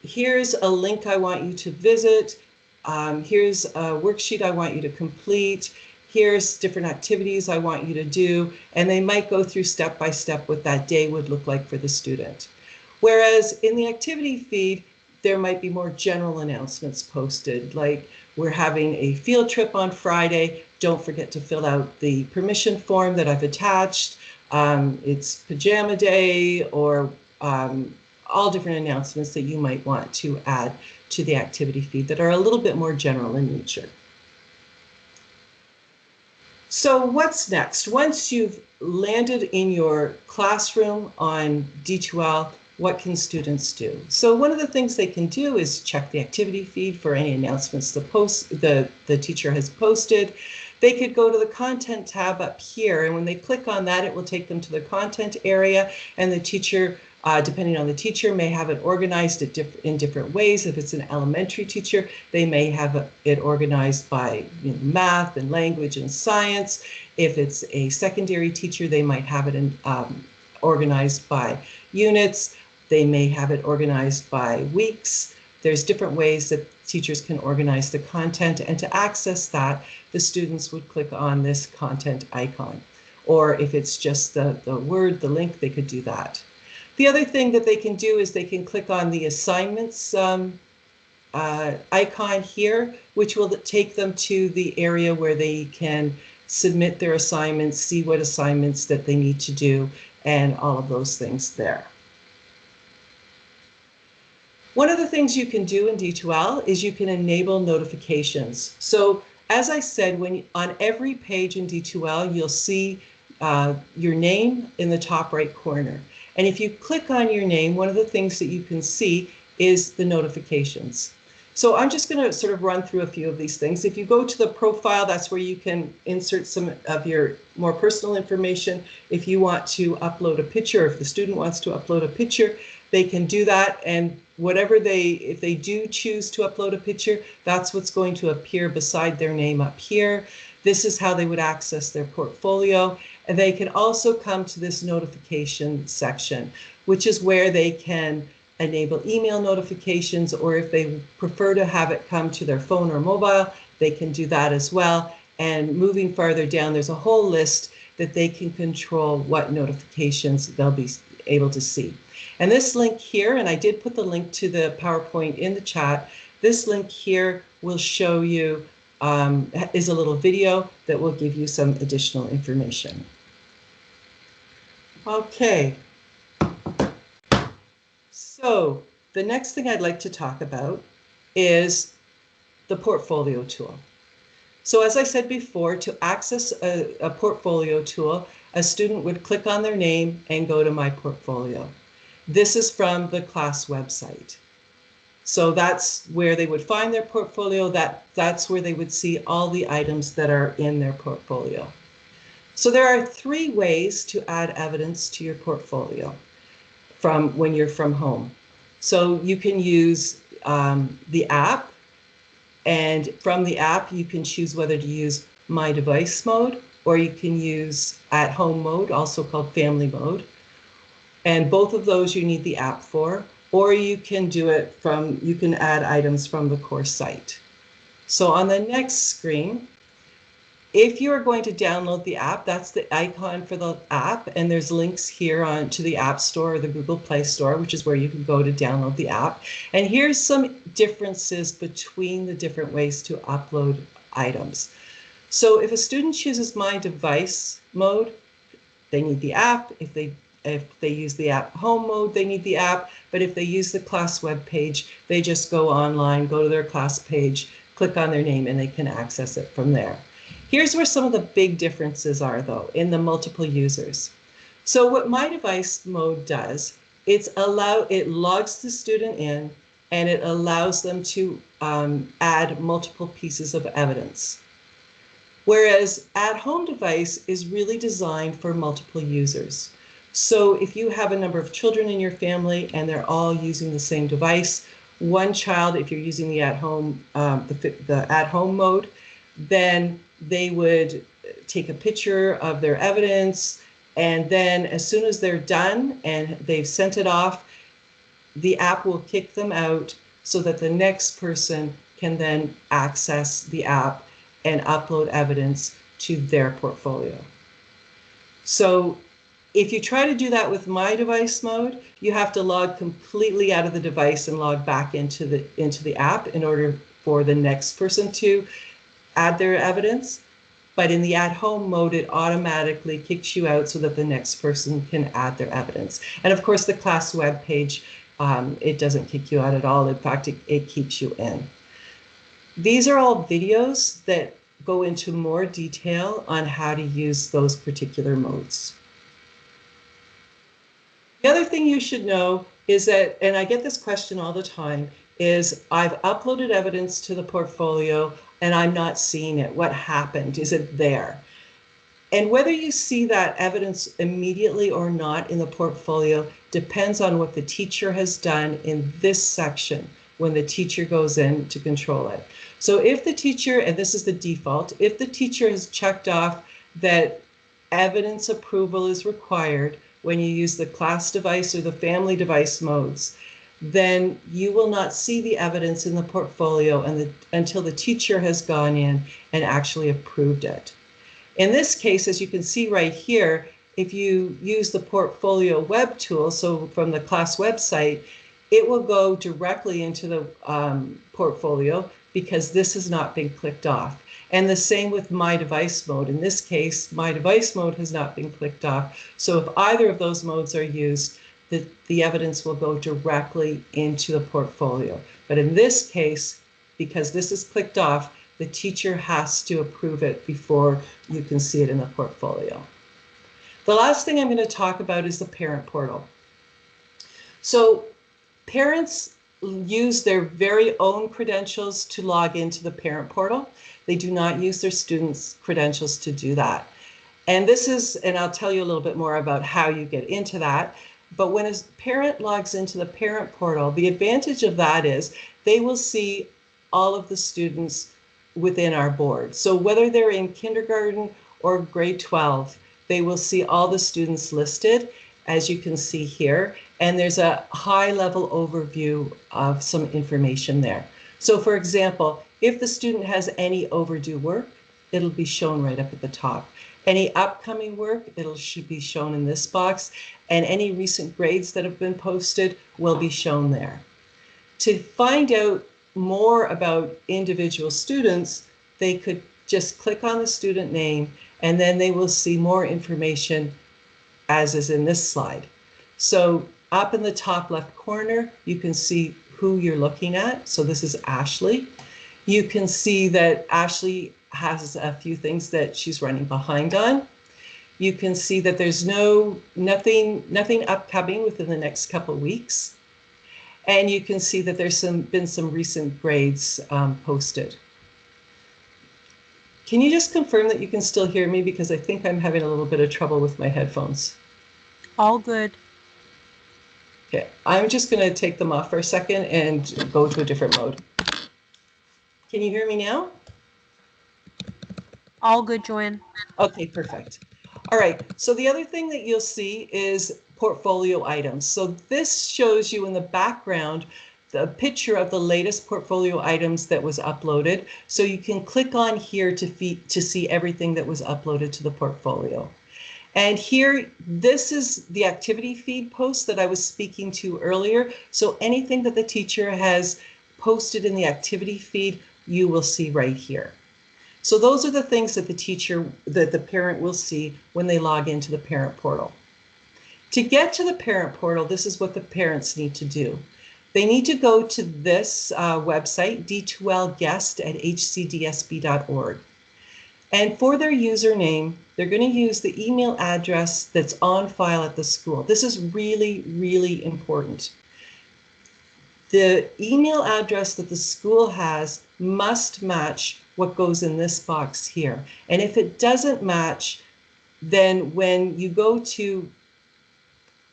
here's a link I want you to visit. Here's a worksheet I want you to complete. Here's different activities I want you to do. And they might go through step by step what that day would look like for the student. Whereas in the activity feed, there might be more general announcements posted, like we're having a field trip on Friday. Don't forget to fill out the permission form that I've attached. It's pajama day, or all different announcements that you might want to add to the activity feed that are a little bit more general in nature. So what's next? Once you've landed in your classroom on D2L, what can students do? So one of the things they can do is check the activity feed for any announcements the teacher has posted. They could go to the content tab up here, and when they click on that, it will take them to the content area, and the teacher, depending on the teacher, may have it organized in different ways. If it's an elementary teacher, they may have it organized by math and language and science. If it's a secondary teacher, they might have it organized by units. They may have it organized by weeks. There's different ways that teachers can organize the content, and to access that, the students would click on this content icon. Or if it's just the word, the link, they could do that. The other thing that they can do is they can click on the assignments icon here, which will take them to the area where they can submit their assignments, see what assignments that they need to do, and all of those things there. One of the things you can do in D2L is you can enable notifications. So as I said, on every page in D2L, you'll see your name in the top right corner. And if you click on your name, one of the things that you can see is the notifications. So I'm just going to sort of run through a few of these things. If you go to the profile, that's where you can insert some of your more personal information. If you want to upload a picture, if the student wants to upload a picture, they can do that, and if they do choose to upload a picture, that's what's going to appear beside their name up here. This is how they would access their portfolio. And they can also come to this notification section, which is where they can enable email notifications, or if they prefer to have it come to their phone or mobile, they can do that as well. And moving farther down, there's a whole list that they can control what notifications they'll be able to see. And this link here, and I did put the link to the PowerPoint in the chat, this link here will show you, is a little video that will give you some additional information. Okay. So the next thing I'd like to talk about is the portfolio tool. So as I said before, to access a portfolio tool, a student would click on their name and go to My Portfolio. This is from the class website. So that's where they would find their portfolio. That's where they would see all the items that are in their portfolio. So there are 3 ways to add evidence to your portfolio from when you're from home. So you can use the app, and from the app you can choose whether to use My Device mode, or you can use At Home mode, also called Family mode. And both of those you need the app for, or you can do it you can add items from the course site. So on the next screen, if you are going to download the app, that's the icon for the app, and there's links here to the App Store or the Google Play Store, which is where you can go to download the app. And here's some differences between the different ways to upload items. So if a student chooses My Device mode, they need the app. If they use the At Home mode, they need the app. But if they use the class web page, they just go online, go to their class page, click on their name, and they can access it from there. Here's where some of the big differences are, though, in the multiple users. So what My Device mode does, it logs the student in, and it allows them to add multiple pieces of evidence. Whereas At Home device is really designed for multiple users. So if you have a number of children in your family and they're all using the same device, one child, if you're using the At Home, the At Home mode, then they would take a picture of their evidence, and then as soon as they're done and they've sent it off, the app will kick them out so that the next person can then access the app and upload evidence to their portfolio. So if you try to do that with My Device mode, you have to log completely out of the device and log back into the app in order for the next person to add their evidence. But in the At Home mode, it automatically kicks you out so that the next person can add their evidence. And of course, the class web page it doesn't kick you out at all. In fact, it keeps you in. These are all videos that go into more detail on how to use those particular modes. The other thing you should know is that, and I get this question all the time, is I've uploaded evidence to the portfolio and I'm not seeing it. What happened? Is it there? And whether you see that evidence immediately or not in the portfolio depends on what the teacher has done in this section when the teacher goes in to control it. So if the teacher, and this is the default, if the teacher has checked off that evidence approval is required when you use the class device or the family device modes, then you will not see the evidence in the portfolio until the teacher has gone in and actually approved it. In this case, as you can see right here, if you use the portfolio web tool, so from the class website, it will go directly into the portfolio because this has not been clicked off. And the same with My Device mode. In this case, My Device mode has not been clicked off. So if either of those modes are used, the evidence will go directly into the portfolio. But in this case, because this is clicked off, the teacher has to approve it before you can see it in the portfolio. The last thing I'm going to talk about is the parent portal. So parents use their very own credentials to log into the parent portal. They do not use their students' credentials to do that. And this is, and I'll tell you a little bit more about how you get into that. But when a parent logs into the parent portal, the advantage of that is they will see all of the students within our board. So whether they're in kindergarten or grade 12, they will see all the students listed, as you can see here. And there's a high-level overview of some information there. So for example, if the student has any overdue work, it'll be shown right up at the top. Any upcoming work, should be shown in this box, and any recent grades that have been posted will be shown there. To find out more about individual students, they could just click on the student name and then they will see more information as is in this slide. So up in the top left corner, you can see who you're looking at. So this is Ashley. You can see that Ashley has a few things that she's running behind on. You can see that there's nothing upcoming within the next couple of weeks. And you can see that there's been some recent grades posted. Can you just confirm that you can still hear me? Because I think I'm having a little bit of trouble with my headphones. All good. Okay, I'm just going to take them off for a second and go to a different mode. Can you hear me now? All good, Joanne. Okay, perfect. All right, so the other thing that you'll see is portfolio items. So this shows you in the background the picture of the latest portfolio items that was uploaded. So you can click on here to see everything that was uploaded to the portfolio. And here, this is the activity feed post that I was speaking to earlier. So anything that the teacher has posted in the activity feed, you will see right here. So those are the things that the parent will see when they log into the parent portal. To get to the parent portal, this is what the parents need to do. They need to go to this website, d2lguest@hcdsb.org. And for their username, they're going to use the email address that's on file at the school. This is really, really important. The email address that the school has must match what goes in this box here. And if it doesn't match, then when you go to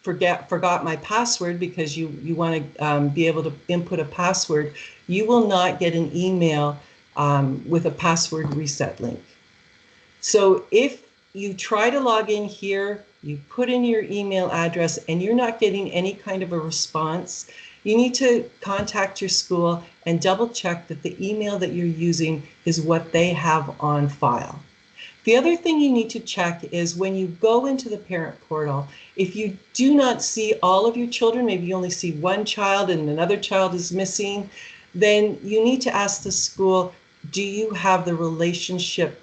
forgot my password, because you want to be able to input a password, you will not get an email with a password reset link. So if you try to log in here, you put in your email address and you're not getting any kind of a response, you need to contact your school and double check that the email that you're using is what they have on file. The other thing you need to check is when you go into the parent portal, if you do not see all of your children, maybe you only see one child and another child is missing, then you need to ask the school, do you have the relationship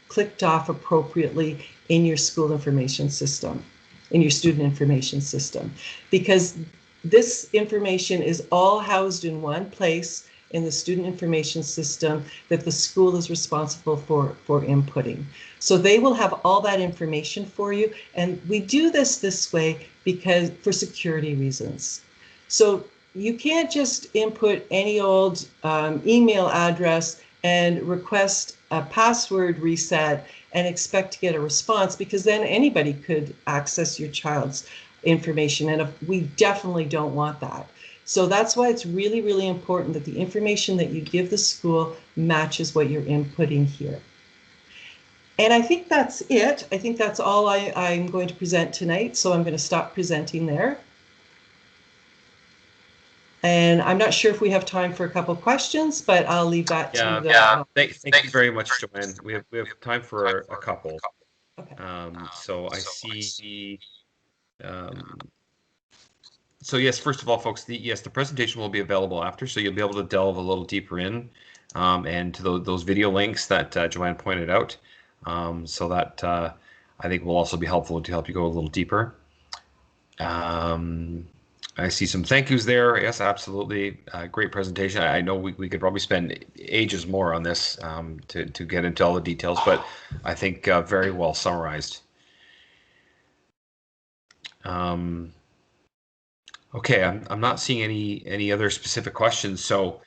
clicked off appropriately in your school information system, in your student information system? Because This information is all housed in one place in the student information system that the school is responsible for inputting. So they will have all that information for you. And we do this way because for security reasons. So you can't just input any old email address and request a password reset and expect to get a response, because then anybody could access your child's information, and we definitely don't want that. So that's why it's really, really important that the information that you give the school matches what you're inputting here. And I think that's it. I think that's all I'm going to present tonight, so I'm going to stop presenting there. And I'm not sure if we have time for a couple questions, but I'll leave that to the... Thank you very much, Joanne. We have time for a couple. Okay. So I see... So yes, first of all, folks, the presentation will be available after, so you'll be able to delve a little deeper in and to those video links that Joanne pointed out. So that I think will also be helpful to help you go a little deeper. I see some thank yous there. Yes, absolutely. Great presentation. I know we could probably spend ages more on this to get into all the details, but I think very well summarized. Okay, I'm not seeing any other specific questions. So,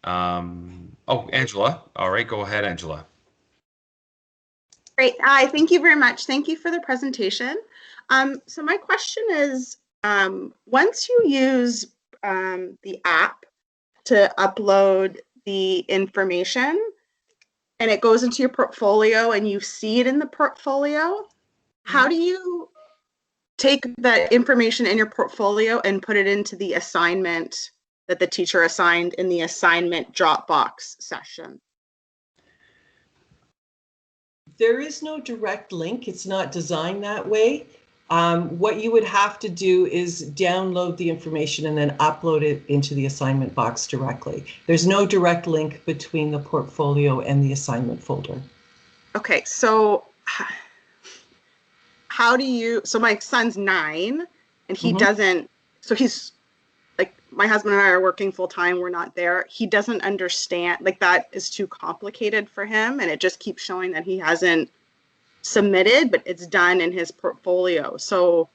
oh, Angela. All right, go ahead, Angela. Great. Thank you very much. Thank you for the presentation. So my question is, once you use the app to upload the information and it goes into your portfolio and you see it in the portfolio, how do you take that information in your portfolio and put it into the assignment that the teacher assigned in the assignment Dropbox session? There is no direct link. It's not designed that way. What you would have to do is download the information and then upload it into the assignment box directly. There's no direct link between the portfolio and the assignment folder. Okay, so how do you, so my son's 9 and he doesn't, so he's like, my husband and I are working full time, we're not there. He doesn't understand, like that is too complicated for him, and it just keeps showing that he hasn't submitted, but it's done in his portfolio. So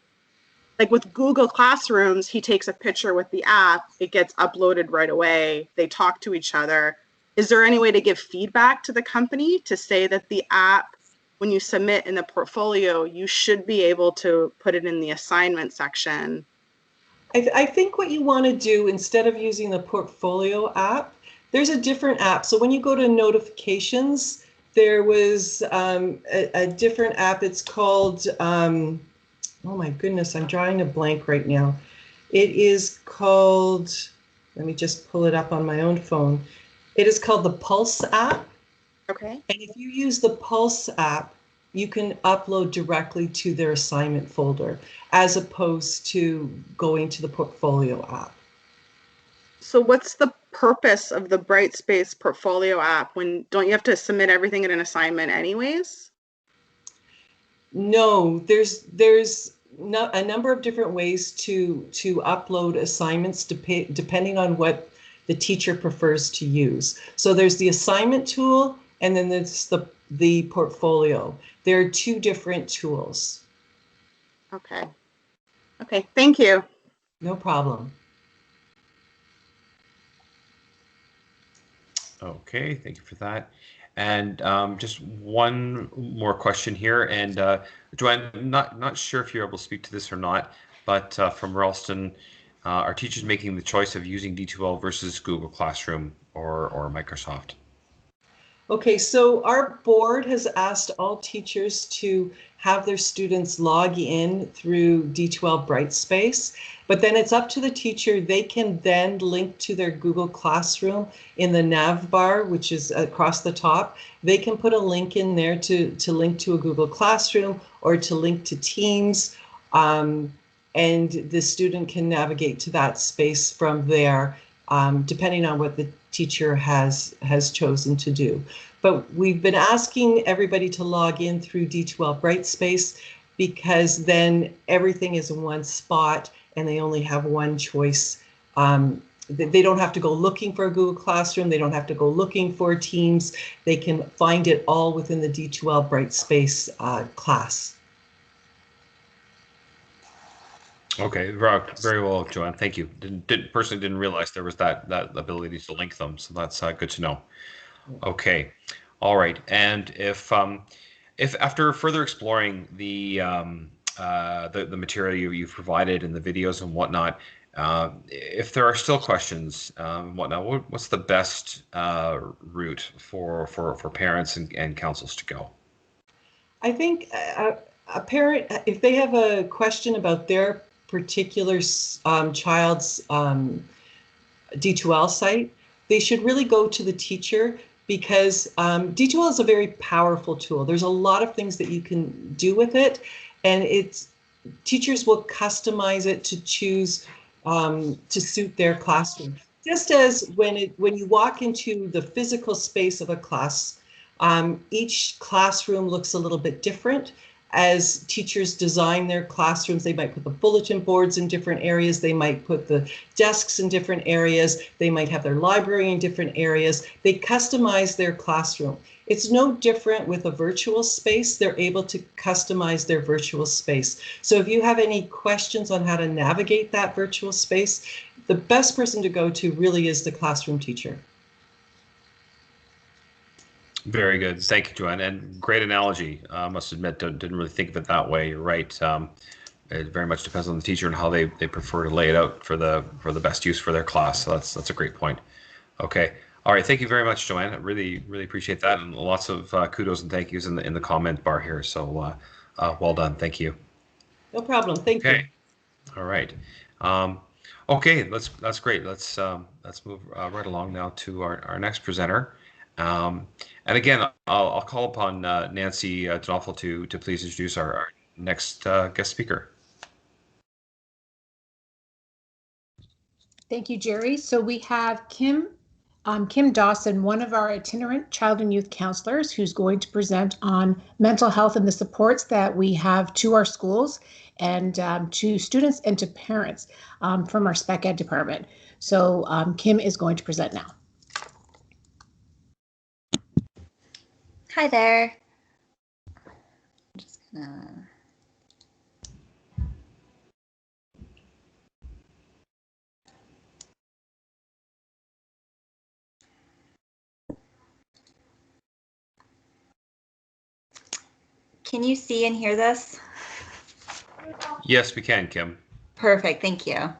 like with Google Classrooms, he takes a picture with the app, it gets uploaded right away, they talk to each other. Is there any way to give feedback to the company to say that the app, when you submit in the portfolio, you should be able to put it in the assignment section? I think what you want to do, instead of using the portfolio app, there's a different app. So when you go to notifications, there was a different app. It's called, oh my goodness, I'm drawing a blank right now. It is called, let me just pull it up on my own phone. It is called the Pulse app. Okay. And if you use the Pulse app, you can upload directly to their assignment folder as opposed to going to the portfolio app. So what's the purpose of the Brightspace portfolio app? When don't you have to submit everything in an assignment anyways? No, there's a number of different ways to upload assignments depending on what the teacher prefers to use. So there's the assignment tool, and then there's the portfolio. There are two different tools. Okay. Okay, thank you. No problem. Okay, thank you for that. And just one more question here. And Joanne, not sure if you're able to speak to this or not, but from Ralston, are teachers making the choice of using D2L versus Google Classroom or Microsoft? Okay, so our board has asked all teachers to have their students log in through D2L Brightspace, but then it's up to the teacher. They can then link to their Google Classroom in the nav bar, which is across the top. They can put a link in there to link to a Google Classroom or to link to Teams, and the student can navigate to that space from there, depending on what the teacher has chosen to do. But we've been asking everybody to log in through D2L Brightspace because then everything is in one spot and they only have one choice. They don't have to go looking for a Google Classroom. They don't have to go looking for Teams. They can find it all within the D2L Brightspace class. Okay, very well, Joanne. Thank you. Personally didn't realize there was that ability to link them, so that's good to know. Okay, all right. And if after further exploring the material you've provided and the videos and whatnot, if there are still questions and whatnot, what's the best route for parents and councils to go? I think a parent, if they have a question about their particular child's D2L site, they should really go to the teacher, because D2L is a very powerful tool. There's a lot of things that you can do with it, and teachers will customize it to choose to suit their classroom. Just as when you walk into the physical space of a class, each classroom looks a little bit different. As teachers design their classrooms, they might put the bulletin boards in different areas, they might put the desks in different areas, they might have their library in different areas. They customize their classroom. It's no different with a virtual space. They're able to customize their virtual space. So if you have any questions on how to navigate that virtual space, the best person to go to really is the classroom teacher. Very good. Thank you, Joanne. And great analogy. I must admit, didn't really think of it that way. You're right. It very much depends on the teacher and how they prefer to lay it out for the best use for their class. So that's a great point. Okay. All right. Thank you very much, Joanne. I really appreciate that, and lots of kudos and thank yous in the comment bar here. So well done. Thank you. No problem. Thank you. Okay. All right. Okay. That's great. Let's move right along now to our next presenter. And again, I'll call upon Nancy D'Onofrio to please introduce our next guest speaker. Thank you, Jerry. So we have Kim Dawson, one of our itinerant child and youth counselors, who's going to present on mental health and the supports that we have to our schools and to students and to parents from our spec ed department. So Kim is going to present now. Hi there. I'm just gonna... Can you see and hear this? Yes, we can, Kim. Perfect, thank you.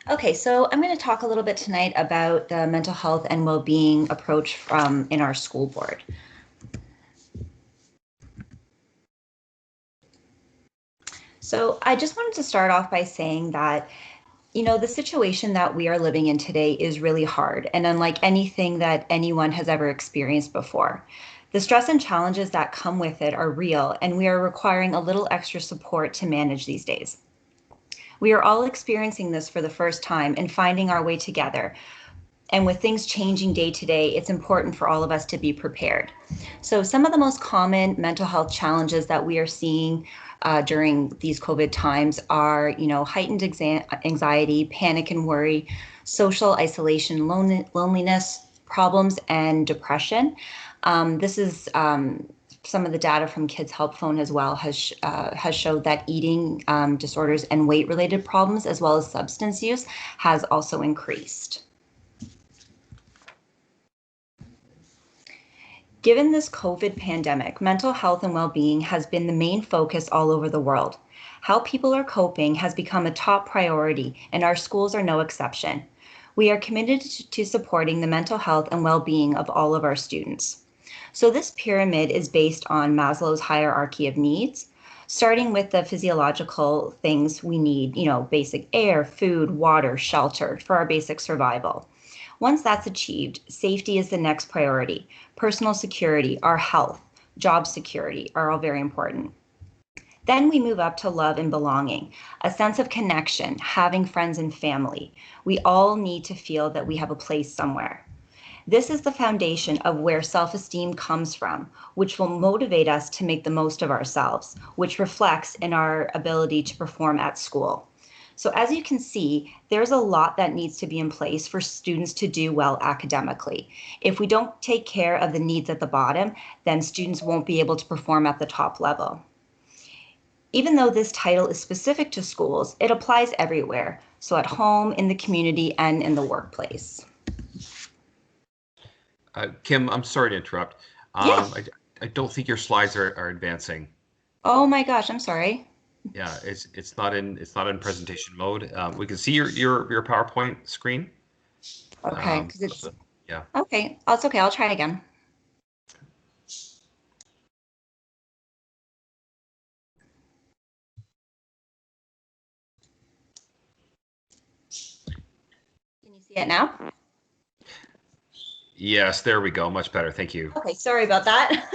Okay, so I'm going to talk a little bit tonight about the mental health and well-being approach in our school board. So I just wanted to start off by saying that, you know, the situation that we are living in today is really hard and unlike anything that anyone has ever experienced before. The stress and challenges that come with it are real, and we are requiring a little extra support to manage these days. We are all experiencing this for the first time and finding our way together. And with things changing day to day, it's important for all of us to be prepared. So some of the most common mental health challenges that we are seeing during these COVID times are, you know, heightened anxiety, panic and worry, social isolation, loneliness, problems, and depression. This is some of the data from Kids Help Phone as well has showed that eating disorders and weight-related problems, as well as substance use, has also increased. Given this COVID pandemic, mental health and well-being has been the main focus all over the world. How people are coping has become a top priority, and our schools are no exception. We are committed to supporting the mental health and well-being of all of our students. So this pyramid is based on Maslow's hierarchy of needs, starting with the physiological things we need, you know, basic air, food, water, shelter for our basic survival. Once that's achieved, safety is the next priority. Personal security, our health, job security are all very important. Then we move up to love and belonging, a sense of connection, having friends and family. We all need to feel that we have a place somewhere. This is the foundation of where self-esteem comes from, which will motivate us to make the most of ourselves, which reflects in our ability to perform at school. So as you can see, there's a lot that needs to be in place for students to do well academically. If we don't take care of the needs at the bottom, then students won't be able to perform at the top level. Even though this title is specific to schools, it applies everywhere. So at home, in the community, and in the workplace. Kim, I'm sorry to interrupt. Yeah. I don't think your slides are advancing. Oh my gosh, I'm sorry. Yeah, it's not in presentation mode. We can see your PowerPoint screen. Okay, because it's yeah. Okay, oh, it's okay. I'll try again. Can you see it now? Yes, there we go. Much better. Thank you. Okay, sorry about that.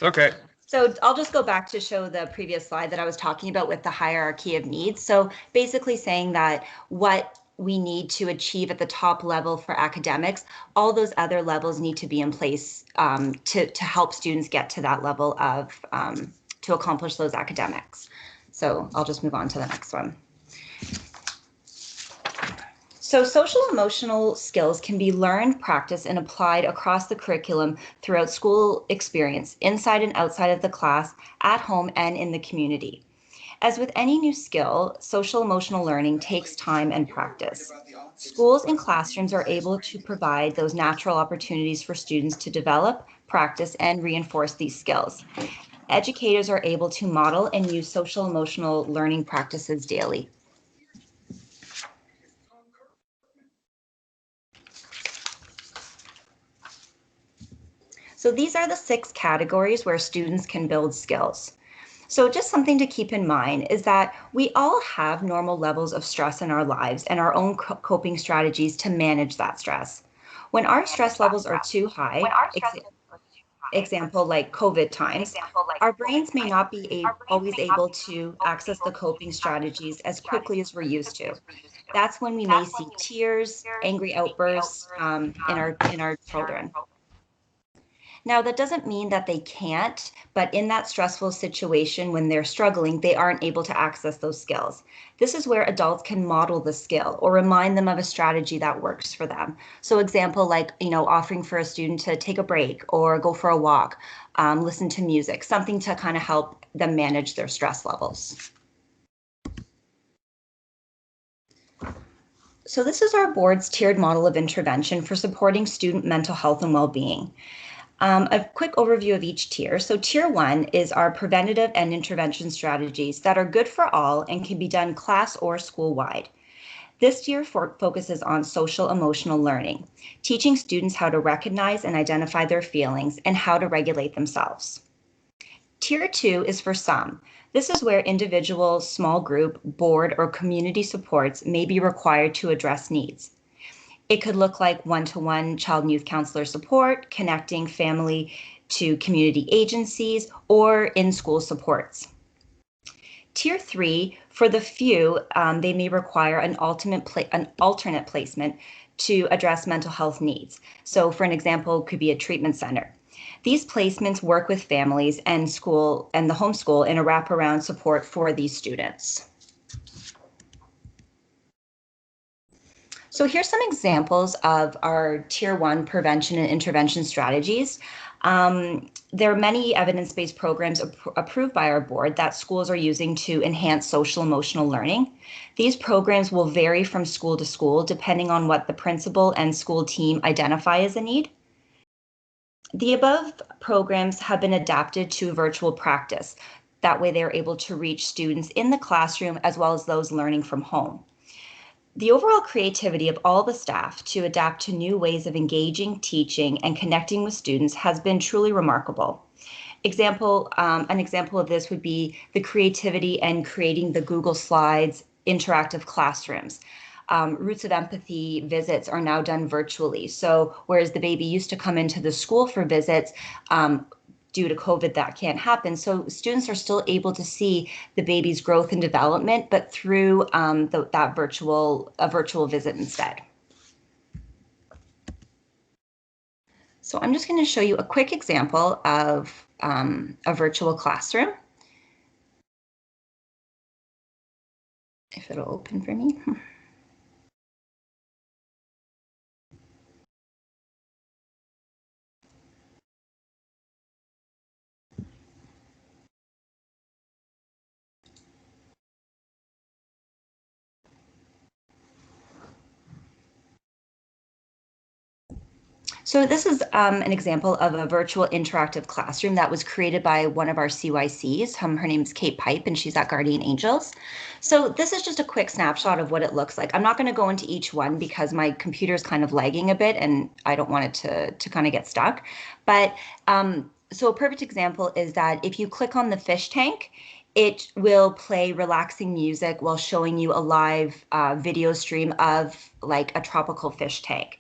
Okay. So I'll just go back to show the previous slide that I was talking about with the hierarchy of needs. So basically saying that what we need to achieve at the top level for academics, all those other levels need to be in place to help students get to that level of, to accomplish those academics. So I'll just move on to the next one. So social emotional skills can be learned, practiced, and applied across the curriculum throughout school experience, inside and outside of the class, at home, and in the community. As with any new skill, social emotional learning takes time and practice. Schools and classrooms are able to provide those natural opportunities for students to develop, practice, and reinforce these skills. Educators are able to model and use social emotional learning practices daily. So these are the 6 categories where students can build skills. So just something to keep in mind is that we all have normal levels of stress in our lives and our own coping strategies to manage that stress. When our stress levels are too high, example like COVID times, our brains may not be always able to access the coping strategies as quickly as we're used to. That's when we may see tears, angry outbursts in our children. Now, that doesn't mean that they can't, but in that stressful situation when they're struggling, they aren't able to access those skills. This is where adults can model the skill or remind them of a strategy that works for them. So example, like, offering for a student to take a break or go for a walk, listen to music, something to kind of help them manage their stress levels. So this is our board's tiered model of intervention for supporting student mental health and well-being. A quick overview of each tier. So tier 1 is our preventative and intervention strategies that are good for all and can be done class or school-wide. This tier focuses on social emotional learning, teaching students how to recognize and identify their feelings and how to regulate themselves. Tier 2 is for some. This is where individual, small group, board, or community supports may be required to address needs. It could look like one-to-one child and youth counselor support, connecting family to community agencies, or in-school supports. Tier 3, for the few, they may require an alternate placement to address mental health needs. So for an example, it could be a treatment center. These placements work with families and school and the homeschool in a wraparound support for these students. So here's some examples of our Tier 1 prevention and intervention strategies. There are many evidence-based programs approved by our board that schools are using to enhance social emotional learning. These programs will vary from school to school depending on what the principal and school team identify as a need. The above programs have been adapted to virtual practice. That way they're able to reach students in the classroom as well as those learning from home. The overall creativity of all the staff to adapt to new ways of engaging, teaching, and connecting with students has been truly remarkable. An example of this would be the creativity in creating the Google Slides interactive classrooms. Roots of Empathy visits are now done virtually. So whereas the baby used to come into the school for visits, due to COVID, that can't happen. So students are still able to see the baby's growth and development, but through a virtual visit instead. So I'm just going to show you a quick example of a virtual classroom. If it'll open for me. So this is an example of a virtual interactive classroom that was created by one of our CYCs. Her name is Kate Pipe, and she's at Guardian Angels. So this is just a quick snapshot of what it looks like. I'm not going to go into each one because my computer is kind of lagging a bit, and I don't want it to kind of get stuck. But so a perfect example is that if you click on the fish tank, it will play relaxing music while showing you a live video stream of like a tropical fish tank.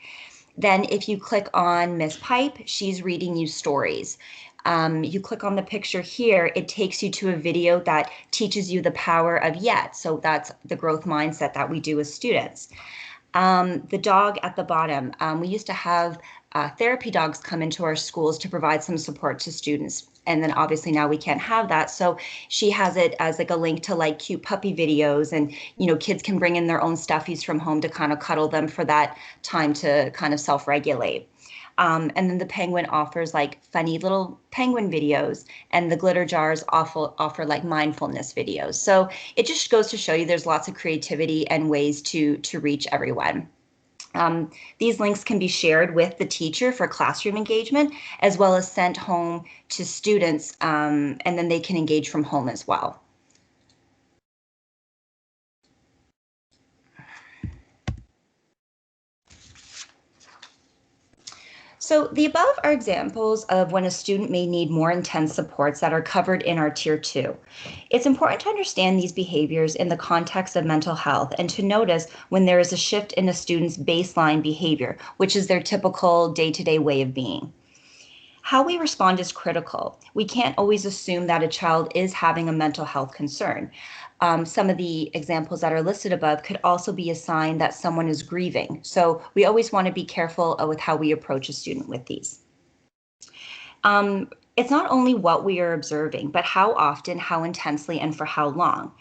Then if you click on Miss Pipe, she's reading you stories. You click on the picture here, it takes you to a video that teaches you the power of yet. So that's the growth mindset that we do as students. The dog at the bottom, we used to have therapy dogs come into our schools to provide some support to students. And then obviously now we can't have that. So she has it as like a link to like cute puppy videos, and, you know, kids can bring in their own stuffies from home to kind of cuddle them for that time to kind of self-regulate. And then the penguin offers like funny little penguin videos, and the glitter jars offer like mindfulness videos. So it just goes to show you there's lots of creativity and ways to reach everyone. These links can be shared with the teacher for classroom engagement, as well as sent home to students, and then they can engage from home as well. So the above are examples of when a student may need more intense supports that are covered in our Tier 2. It's important to understand these behaviors in the context of mental health and to notice when there is a shift in a student's baseline behavior, which is their typical day-to-day way of being. How we respond is critical. We can't always assume that a child is having a mental health concern. Some of the examples that are listed above could also be a sign that someone is grieving. So we always want to be careful with how we approach a student with these. It's not only what we are observing, but how often, how intensely, and for how long.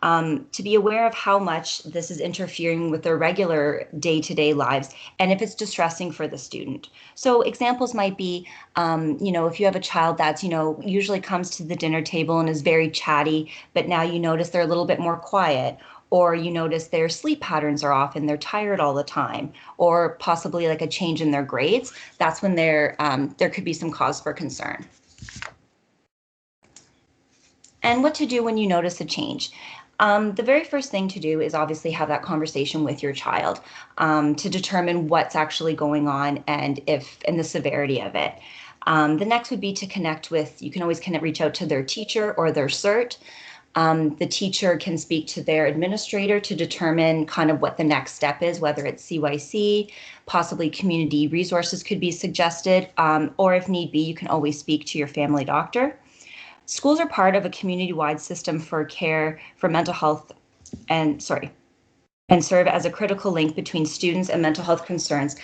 To be aware of how much this is interfering with their regular day-to-day lives and if it's distressing for the student. So examples might be, you know, if you have a child that's, you know, usually comes to the dinner table and is very chatty, but now you notice they're a little bit more quiet, or you notice their sleep patterns are off and they're tired all the time, or possibly like a change in their grades, that's when there could be some cause for concern. And what to do when you notice a change. The very first thing to do is obviously have that conversation with your child to determine what's actually going on and the severity of it. The next would be to connect with, you can always reach out to their teacher or their CERT. The teacher can speak to their administrator to determine kind of what the next step is, whether it's CYC, possibly community resources could be suggested, or if need be, you can always speak to your family doctor. Schools are part of a community-wide system for care for mental health and serve as a critical link between students and mental health concerns.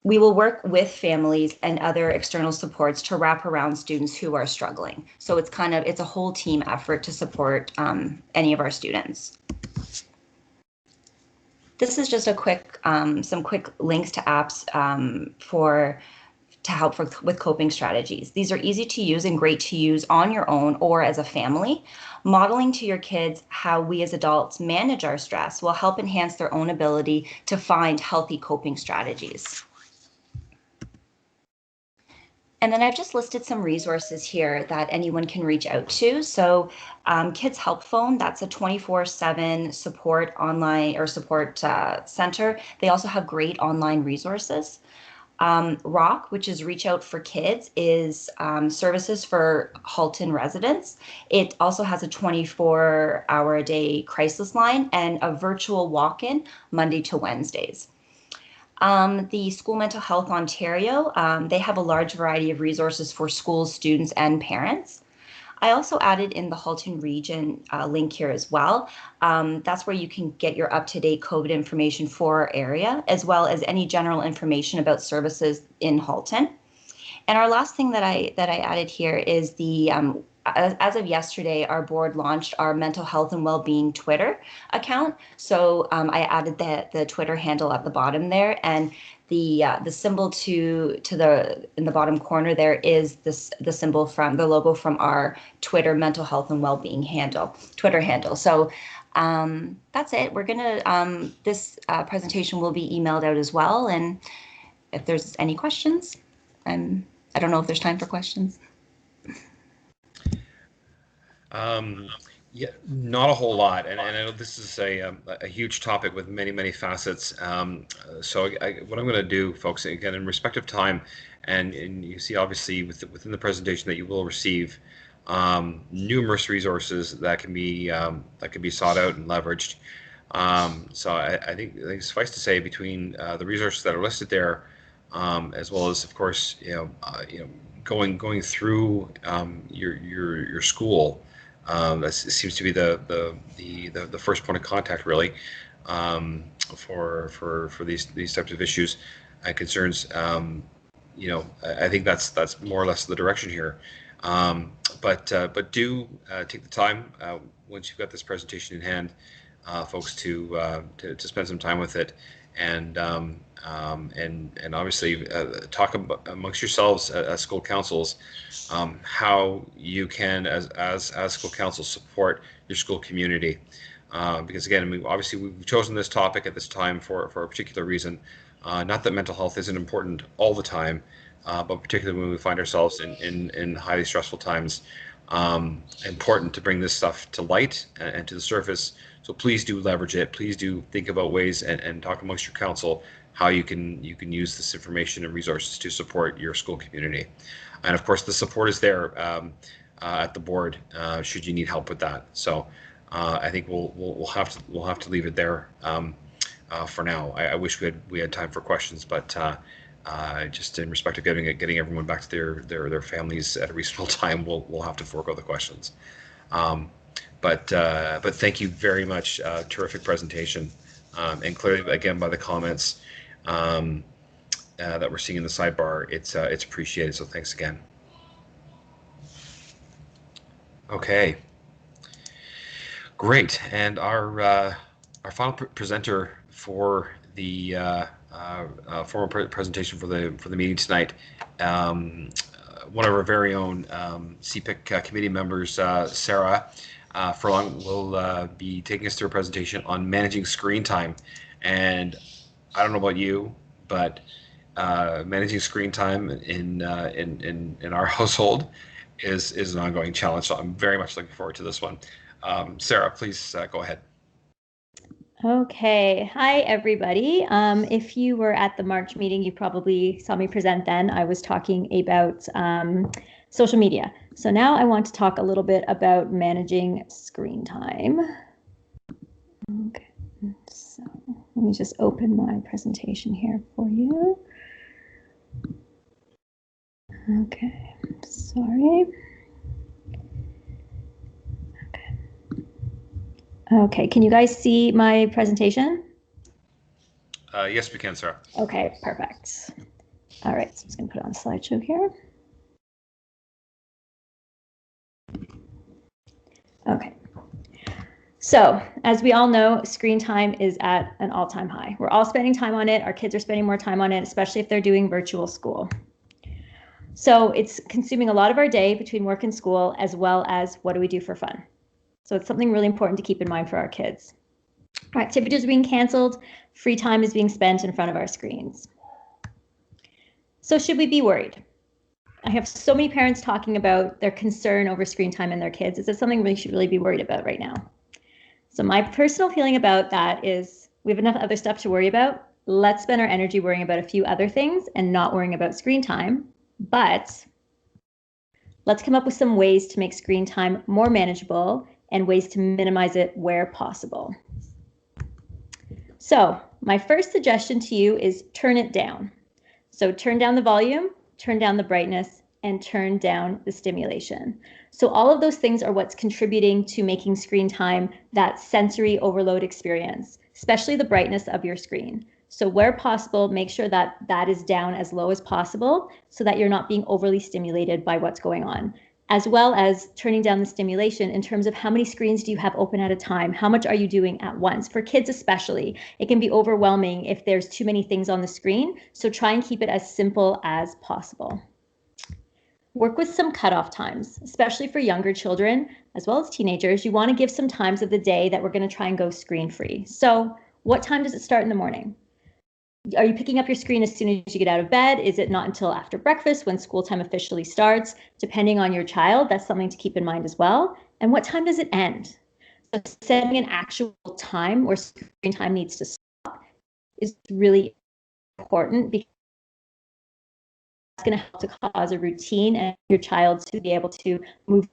We will work with families and other external supports to wrap around students who are struggling. So it's a whole team effort to support any of our students. This is just a quick, some quick links to apps to help with coping strategies. These are easy to use and great to use on your own or as a family. Modeling to your kids how we as adults manage our stress will help enhance their own ability to find healthy coping strategies. And then I've just listed some resources here that anyone can reach out to. So Kids Help Phone, that's a 24/7 support online or support center. They also have great online resources. ROC, which is Reach Out for Kids, is services for Halton residents. It also has a 24-hour-a-day crisis line and a virtual walk-in Monday to Wednesdays. The School Mental Health Ontario, they have a large variety of resources for schools, students, and parents. I also added in the Halton region link here as well. That's where you can get your up-to-date COVID information for our area, as well as any general information about services in Halton. And our last thing that I added here is the as of yesterday, our board launched our mental health and well-being Twitter account. So I added the Twitter handle at the bottom there, and the symbol in the bottom corner there is the symbol from the logo from our Twitter mental health and well-being Twitter handle. So that's it. We're gonna this presentation will be emailed out as well, and if there's any questions, I don't know if there's time for questions. Yeah, not a whole lot, and I know this is a huge topic with many facets. So what I'm going to do, folks, again in respect of time, and you see obviously within the presentation that you will receive numerous resources that can be sought out and leveraged. So I think suffice to say, between the resources that are listed there, as well as, of course, going through your school. That seems to be the first point of contact, really, for these types of issues and concerns. I think that's more or less the direction here. But do take the time once you've got this presentation in hand, folks, to spend some time with it, and obviously talk amongst yourselves as school councils how you can, as school councils, support your school community. Because again, we've chosen this topic at this time for a particular reason. Not that mental health isn't important all the time, but particularly when we find ourselves in highly stressful times. Important to bring this stuff to light and to the surface. So please do leverage it. Please do think about ways and talk amongst your council how you can use this information and resources to support your school community. And of course, the support is there at the board should you need help with that. So I think we'll have to leave it there for now. I wish we had time for questions, but just in respect of getting everyone back to their families at a reasonable time, we'll have to forego the questions. But thank you very much. Terrific presentation, and clearly, again, by the comments that we're seeing in the sidebar, it's appreciated. So thanks again. Okay, great. And our final presenter for the formal presentation for the meeting tonight, one of our very own CPIC committee members, Sarah Furlong, will be taking us through a presentation on managing screen time. And I don't know about you, but managing screen time in our household is an ongoing challenge. So I'm very much looking forward to this one. Sarah, please go ahead. Okay. Hi, everybody. If you were at the March meeting, you probably saw me present then. I was talking about social media. So now I want to talk a little bit about managing screen time. Okay. So let me just open my presentation here for you. Okay. Sorry. Okay, can you guys see my presentation? Yes, we can, Sarah. Okay, perfect. All right, so I'm just going to put it on slideshow here. Okay. So, as we all know, screen time is at an all-time high. We're all spending time on it. Our kids are spending more time on it, especially if they're doing virtual school. So, it's consuming a lot of our day between work and school, as well as what do we do for fun. So it's something really important to keep in mind for our kids. Our activities are being canceled. Free time is being spent in front of our screens. So should we be worried? I have so many parents talking about their concern over screen time in their kids. Is it something we should really be worried about right now? So my personal feeling about that is we have enough other stuff to worry about. Let's spend our energy worrying about a few other things and not worrying about screen time. But let's come up with some ways to make screen time more manageable and ways to minimize it where possible. So my first suggestion to you is turn it down. So turn down the volume, turn down the brightness, and turn down the stimulation. So all of those things are what's contributing to making screen time that sensory overload experience, especially the brightness of your screen. So where possible, make sure that that is down as low as possible so that you're not being overly stimulated by what's going on, as well as turning down the stimulation in terms of how many screens do you have open at a time? How much are you doing at once? For kids especially, it can be overwhelming if there's too many things on the screen. So try and keep it as simple as possible. Work with some cutoff times, especially for younger children, as well as teenagers. You want to give some times of the day that we're going to try and go screen free. So what time does it start in the morning? Are you picking up your screen as soon as you get out of bed? Is it not until after breakfast when school time officially starts? Depending on your child, that's something to keep in mind as well. And what time does it end? So setting an actual time where screen time needs to stop is really important because it's going to help to cause a routine and your child to be able to move.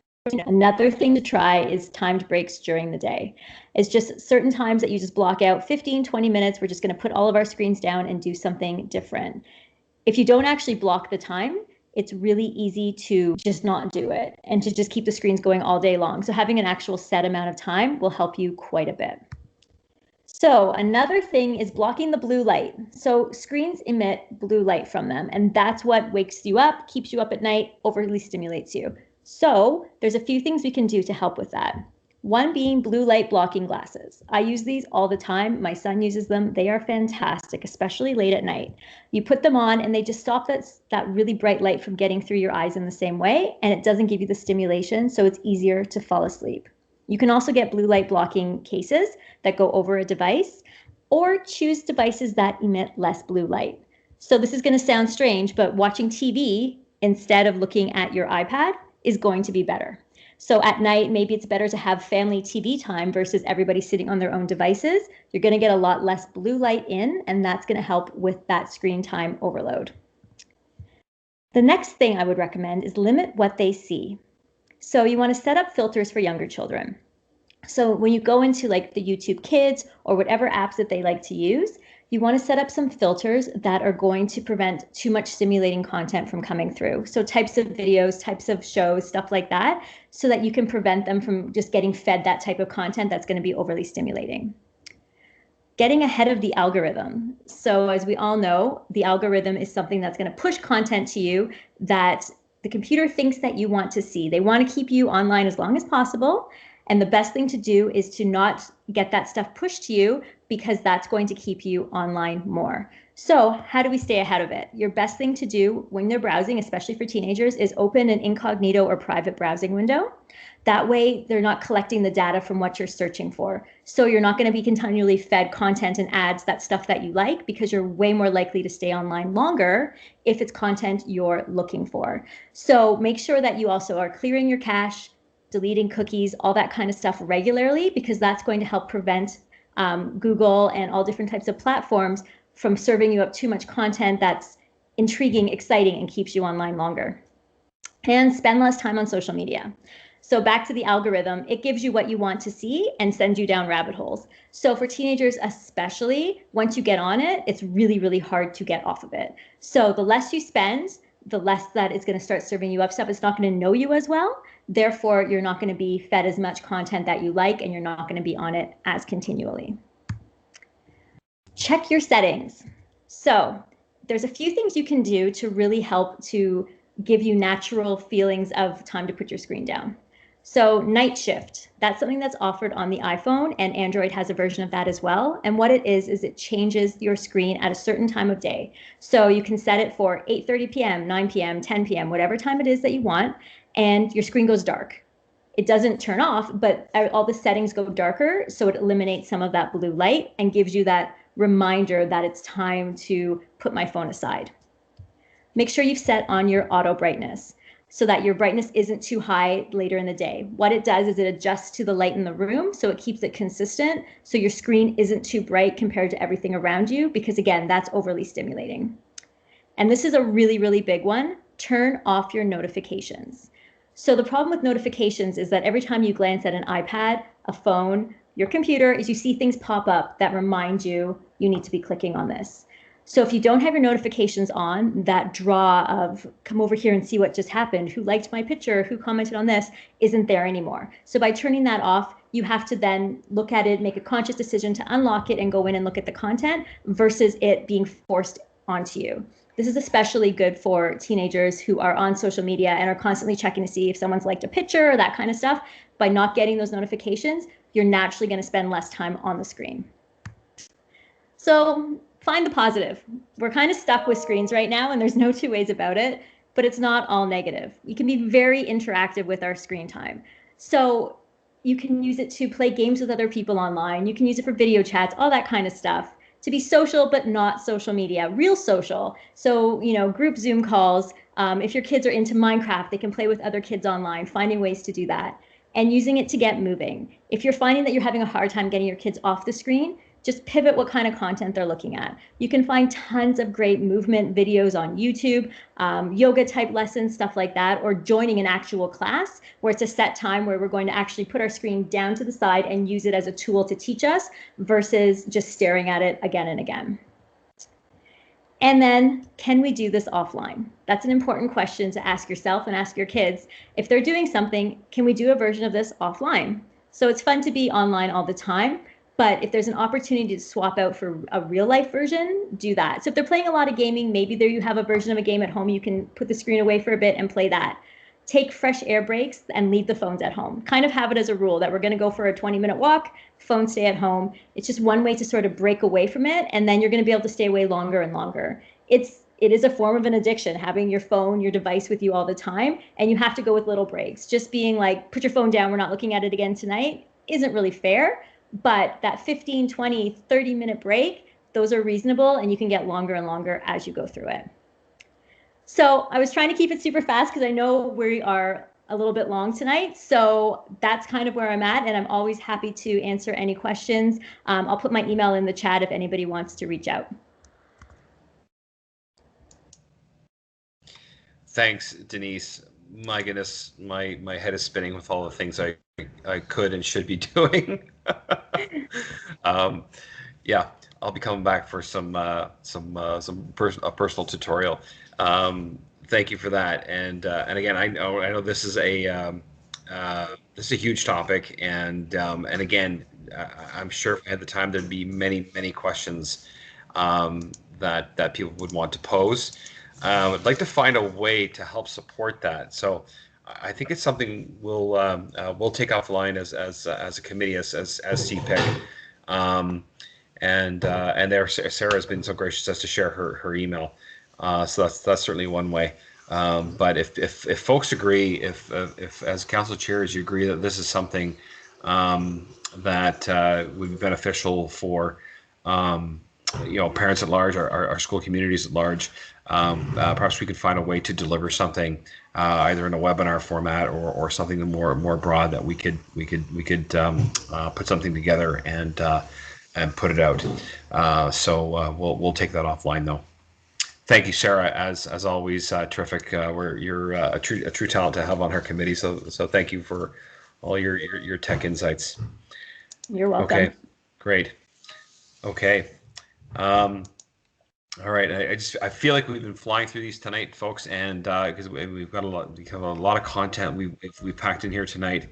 Another thing to try is timed breaks during the day. It's just certain times that you just block out 15, 20 minutes. We're just going to put all of our screens down and do something different. If you don't actually block the time, it's really easy to just not do it and to just keep the screens going all day long. So having an actual set amount of time will help you quite a bit. So another thing is blocking the blue light. So screens emit blue light from them, and that's what wakes you up, keeps you up at night, overly stimulates you. So there's a few things we can do to help with that. One being blue light blocking glasses. I use these all the time. My son uses them. They are fantastic, especially late at night. You put them on and they just stop that really bright light from getting through your eyes in the same way, and it doesn't give you the stimulation, so it's easier to fall asleep. You can also get blue light blocking cases that go over a device, or choose devices that emit less blue light. So this is going to sound strange, but watching TV instead of looking at your iPad is going to be better. So at night, maybe it's better to have family TV time versus everybody sitting on their own devices. You're going to get a lot less blue light in, and that's going to help with that screen time overload. The next thing I would recommend is limit what they see. So you want to set up filters for younger children. So when you go into like the YouTube Kids or whatever apps that they like to use, you want to set up some filters that are going to prevent too much stimulating content from coming through. So types of videos, types of shows, stuff like that, so that you can prevent them from just getting fed that type of content that's going to be overly stimulating. Getting ahead of the algorithm. So as we all know, the algorithm is something that's going to push content to you that the computer thinks that you want to see. They want to keep you online as long as possible. And the best thing to do is to not get that stuff pushed to you, because that's going to keep you online more. So how do we stay ahead of it? Your best thing to do when they're browsing, especially for teenagers, is open an incognito or private browsing window. That way they're not collecting the data from what you're searching for. So you're not going to be continually fed content and ads, that stuff that you like, because you're way more likely to stay online longer if it's content you're looking for. So make sure that you also are clearing your cache, deleting cookies, all that kind of stuff regularly, because that's going to help prevent Google and all different types of platforms from serving you up too much content that's intriguing, exciting, and keeps you online longer. And spend less time on social media. So back to the algorithm, it gives you what you want to see and sends you down rabbit holes. So for teenagers especially, once you get on it, it's really, really hard to get off of it. So the less you spend, the less that it's going to start serving you up stuff. It's not going to know you as well. Therefore, you're not going to be fed as much content that you like, and you're not going to be on it as continually. Check your settings. So there's a few things you can do to really help to give you natural feelings of time to put your screen down. So night shift, that's something that's offered on the iPhone, and Android has a version of that as well. And what it is it changes your screen at a certain time of day. So you can set it for 8:30 p.m., 9 p.m., 10 p.m., whatever time it is that you want, and your screen goes dark. It doesn't turn off, but all the settings go darker, so it eliminates some of that blue light and gives you that reminder that it's time to put my phone aside. Make sure you've set on your auto brightness so that your brightness isn't too high later in the day. What it does is it adjusts to the light in the room, so it keeps it consistent, so your screen isn't too bright compared to everything around you, because again, that's overly stimulating. And this is a really, really big one. Turn off your notifications. So the problem with notifications is that every time you glance at an iPad, a phone, your computer, is you see things pop up that remind you you need to be clicking on this. So if you don't have your notifications on, that draw of come over here and see what just happened, who liked my picture, who commented on this, isn't there anymore. So by turning that off, you have to then look at it, make a conscious decision to unlock it and go in and look at the content versus it being forced onto you. This is especially good for teenagers who are on social media and are constantly checking to see if someone's liked a picture or that kind of stuff. By not getting those notifications, you're naturally going to spend less time on the screen. So find the positive. We're kind of stuck with screens right now, and there's no two ways about it, but it's not all negative. We can be very interactive with our screen time. So you can use it to play games with other people online. You can use it for video chats, all that kind of stuff. To be social, but not social media, real social. So, group Zoom calls. If your kids are into Minecraft, they can play with other kids online, finding ways to do that. And using it to get moving. If you're finding that you're having a hard time getting your kids off the screen, just pivot what kind of content they're looking at. You can find tons of great movement videos on YouTube, yoga type lessons, stuff like that, or joining an actual class where it's a set time where we're going to actually put our screen down to the side and use it as a tool to teach us versus just staring at it again and again. And then, can we do this offline? That's an important question to ask yourself and ask your kids. If they're doing something, can we do a version of this offline? So it's fun to be online all the time, but if there's an opportunity to swap out for a real life version, do that. So if they're playing a lot of gaming, maybe there you have a version of a game at home, you can put the screen away for a bit and play that. Take fresh air breaks and leave the phones at home. Kind of have it as a rule that we're going to go for a 20-minute walk, phones stay at home. It's just one way to sort of break away from it, and then you're going to be able to stay away longer and longer. It is a form of an addiction, having your phone, your device with you all the time, and you have to go with little breaks. Just being like, put your phone down, we're not looking at it again tonight, isn't really fair. But that 15, 20, 30-minute break, those are reasonable, and you can get longer and longer as you go through it. So I was trying to keep it super fast because I know we are a little bit long tonight. So that's kind of where I'm at, and I'm always happy to answer any questions. I'll put my email in the chat if anybody wants to reach out. Thanks, Denise. My goodness, my head is spinning with all the things I could and should be doing. Yeah, I'll be coming back for some personal tutorial. Thank you for that. And again, I know this is a huge topic, and again, I'm sure if I had the time, there'd be many questions that people would want to pose. I'd like to find a way to help support that. So I think it's something we'll take offline as a committee, as CPIC. And there Sarah has been so gracious as to share her email. So that's certainly one way. But if folks agree, if as council chairs you agree that this is something that would be beneficial for parents at large, our school communities at large, perhaps we could find a way to deliver something either in a webinar format or something more broad that we could put something together and put it out. So we'll take that offline though. Thank you, Sarah. As always, terrific. You're a true talent to have on her committee. So thank you for all your tech insights. You're welcome. Okay, great. Okay. All right. I feel like we've been flying through these tonight, folks, and because we've got a lot of content we packed in here tonight.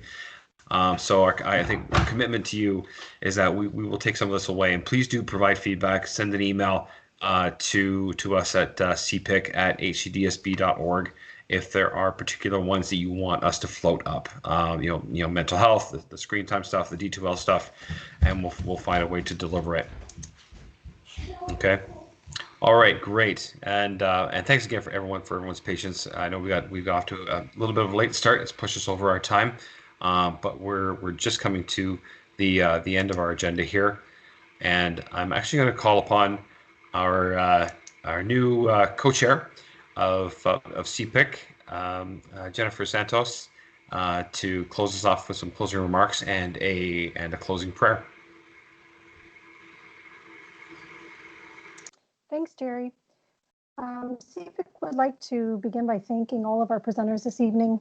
So I think our commitment to you is that we will take some of this away, and please do provide feedback. Send an email to us at cpic@hcdsb.org if there are particular ones that you want us to float up. Mental health, the screen time stuff, the D2L stuff, and we'll find a way to deliver it. Okay. All right, great, and thanks again for everyone's patience. I know we got off to a little bit of a late start. It's pushed us over our time, but we're just coming to the end of our agenda here, and I'm actually going to call upon our new co-chair of CPIC, Jennifer Santos, to close us off with some closing remarks and a closing prayer. Thanks, Jerry. CPIC would like to begin by thanking all of our presenters this evening.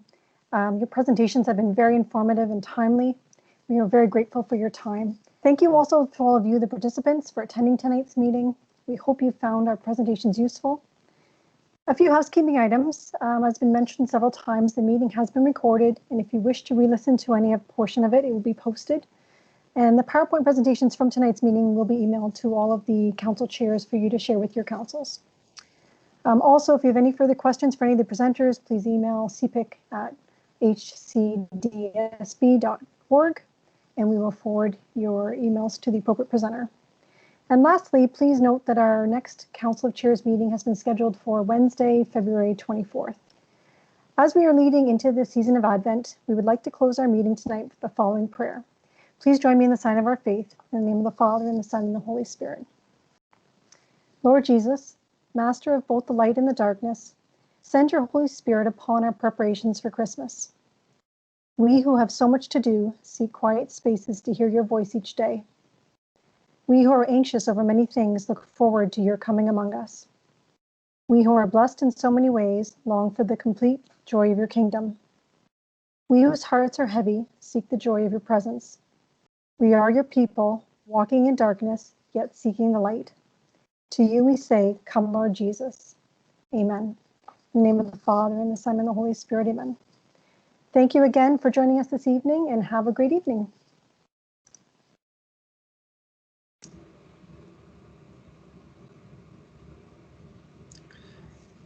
Your presentations have been very informative and timely. We are very grateful for your time. Thank you also to all of you, the participants, for attending tonight's meeting. We hope you found our presentations useful. A few housekeeping items. As been mentioned several times, the meeting has been recorded, and if you wish to re-listen to any portion of it, it will be posted. And the PowerPoint presentations from tonight's meeting will be emailed to all of the council chairs for you to share with your councils. Also, if you have any further questions for any of the presenters, please email cpic@hcdsb.org, and we will forward your emails to the appropriate presenter. And lastly, please note that our next Council of Chairs meeting has been scheduled for Wednesday, February 24th. As we are leading into the season of Advent, we would like to close our meeting tonight with the following prayer. Please join me in the sign of our faith, in the name of the Father, and the Son, and the Holy Spirit. Lord Jesus, Master of both the light and the darkness, send your Holy Spirit upon our preparations for Christmas. We who have so much to do seek quiet spaces to hear your voice each day. We who are anxious over many things look forward to your coming among us. We who are blessed in so many ways long for the complete joy of your kingdom. We whose hearts are heavy seek the joy of your presence. We are your people, walking in darkness, yet seeking the light. To you we say, come Lord Jesus. Amen. In the name of the Father, and the Son, and the Holy Spirit, amen. Thank you again for joining us this evening, and have a great evening.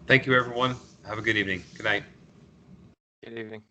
Thank you, everyone. Have a good evening. Good night. Good evening.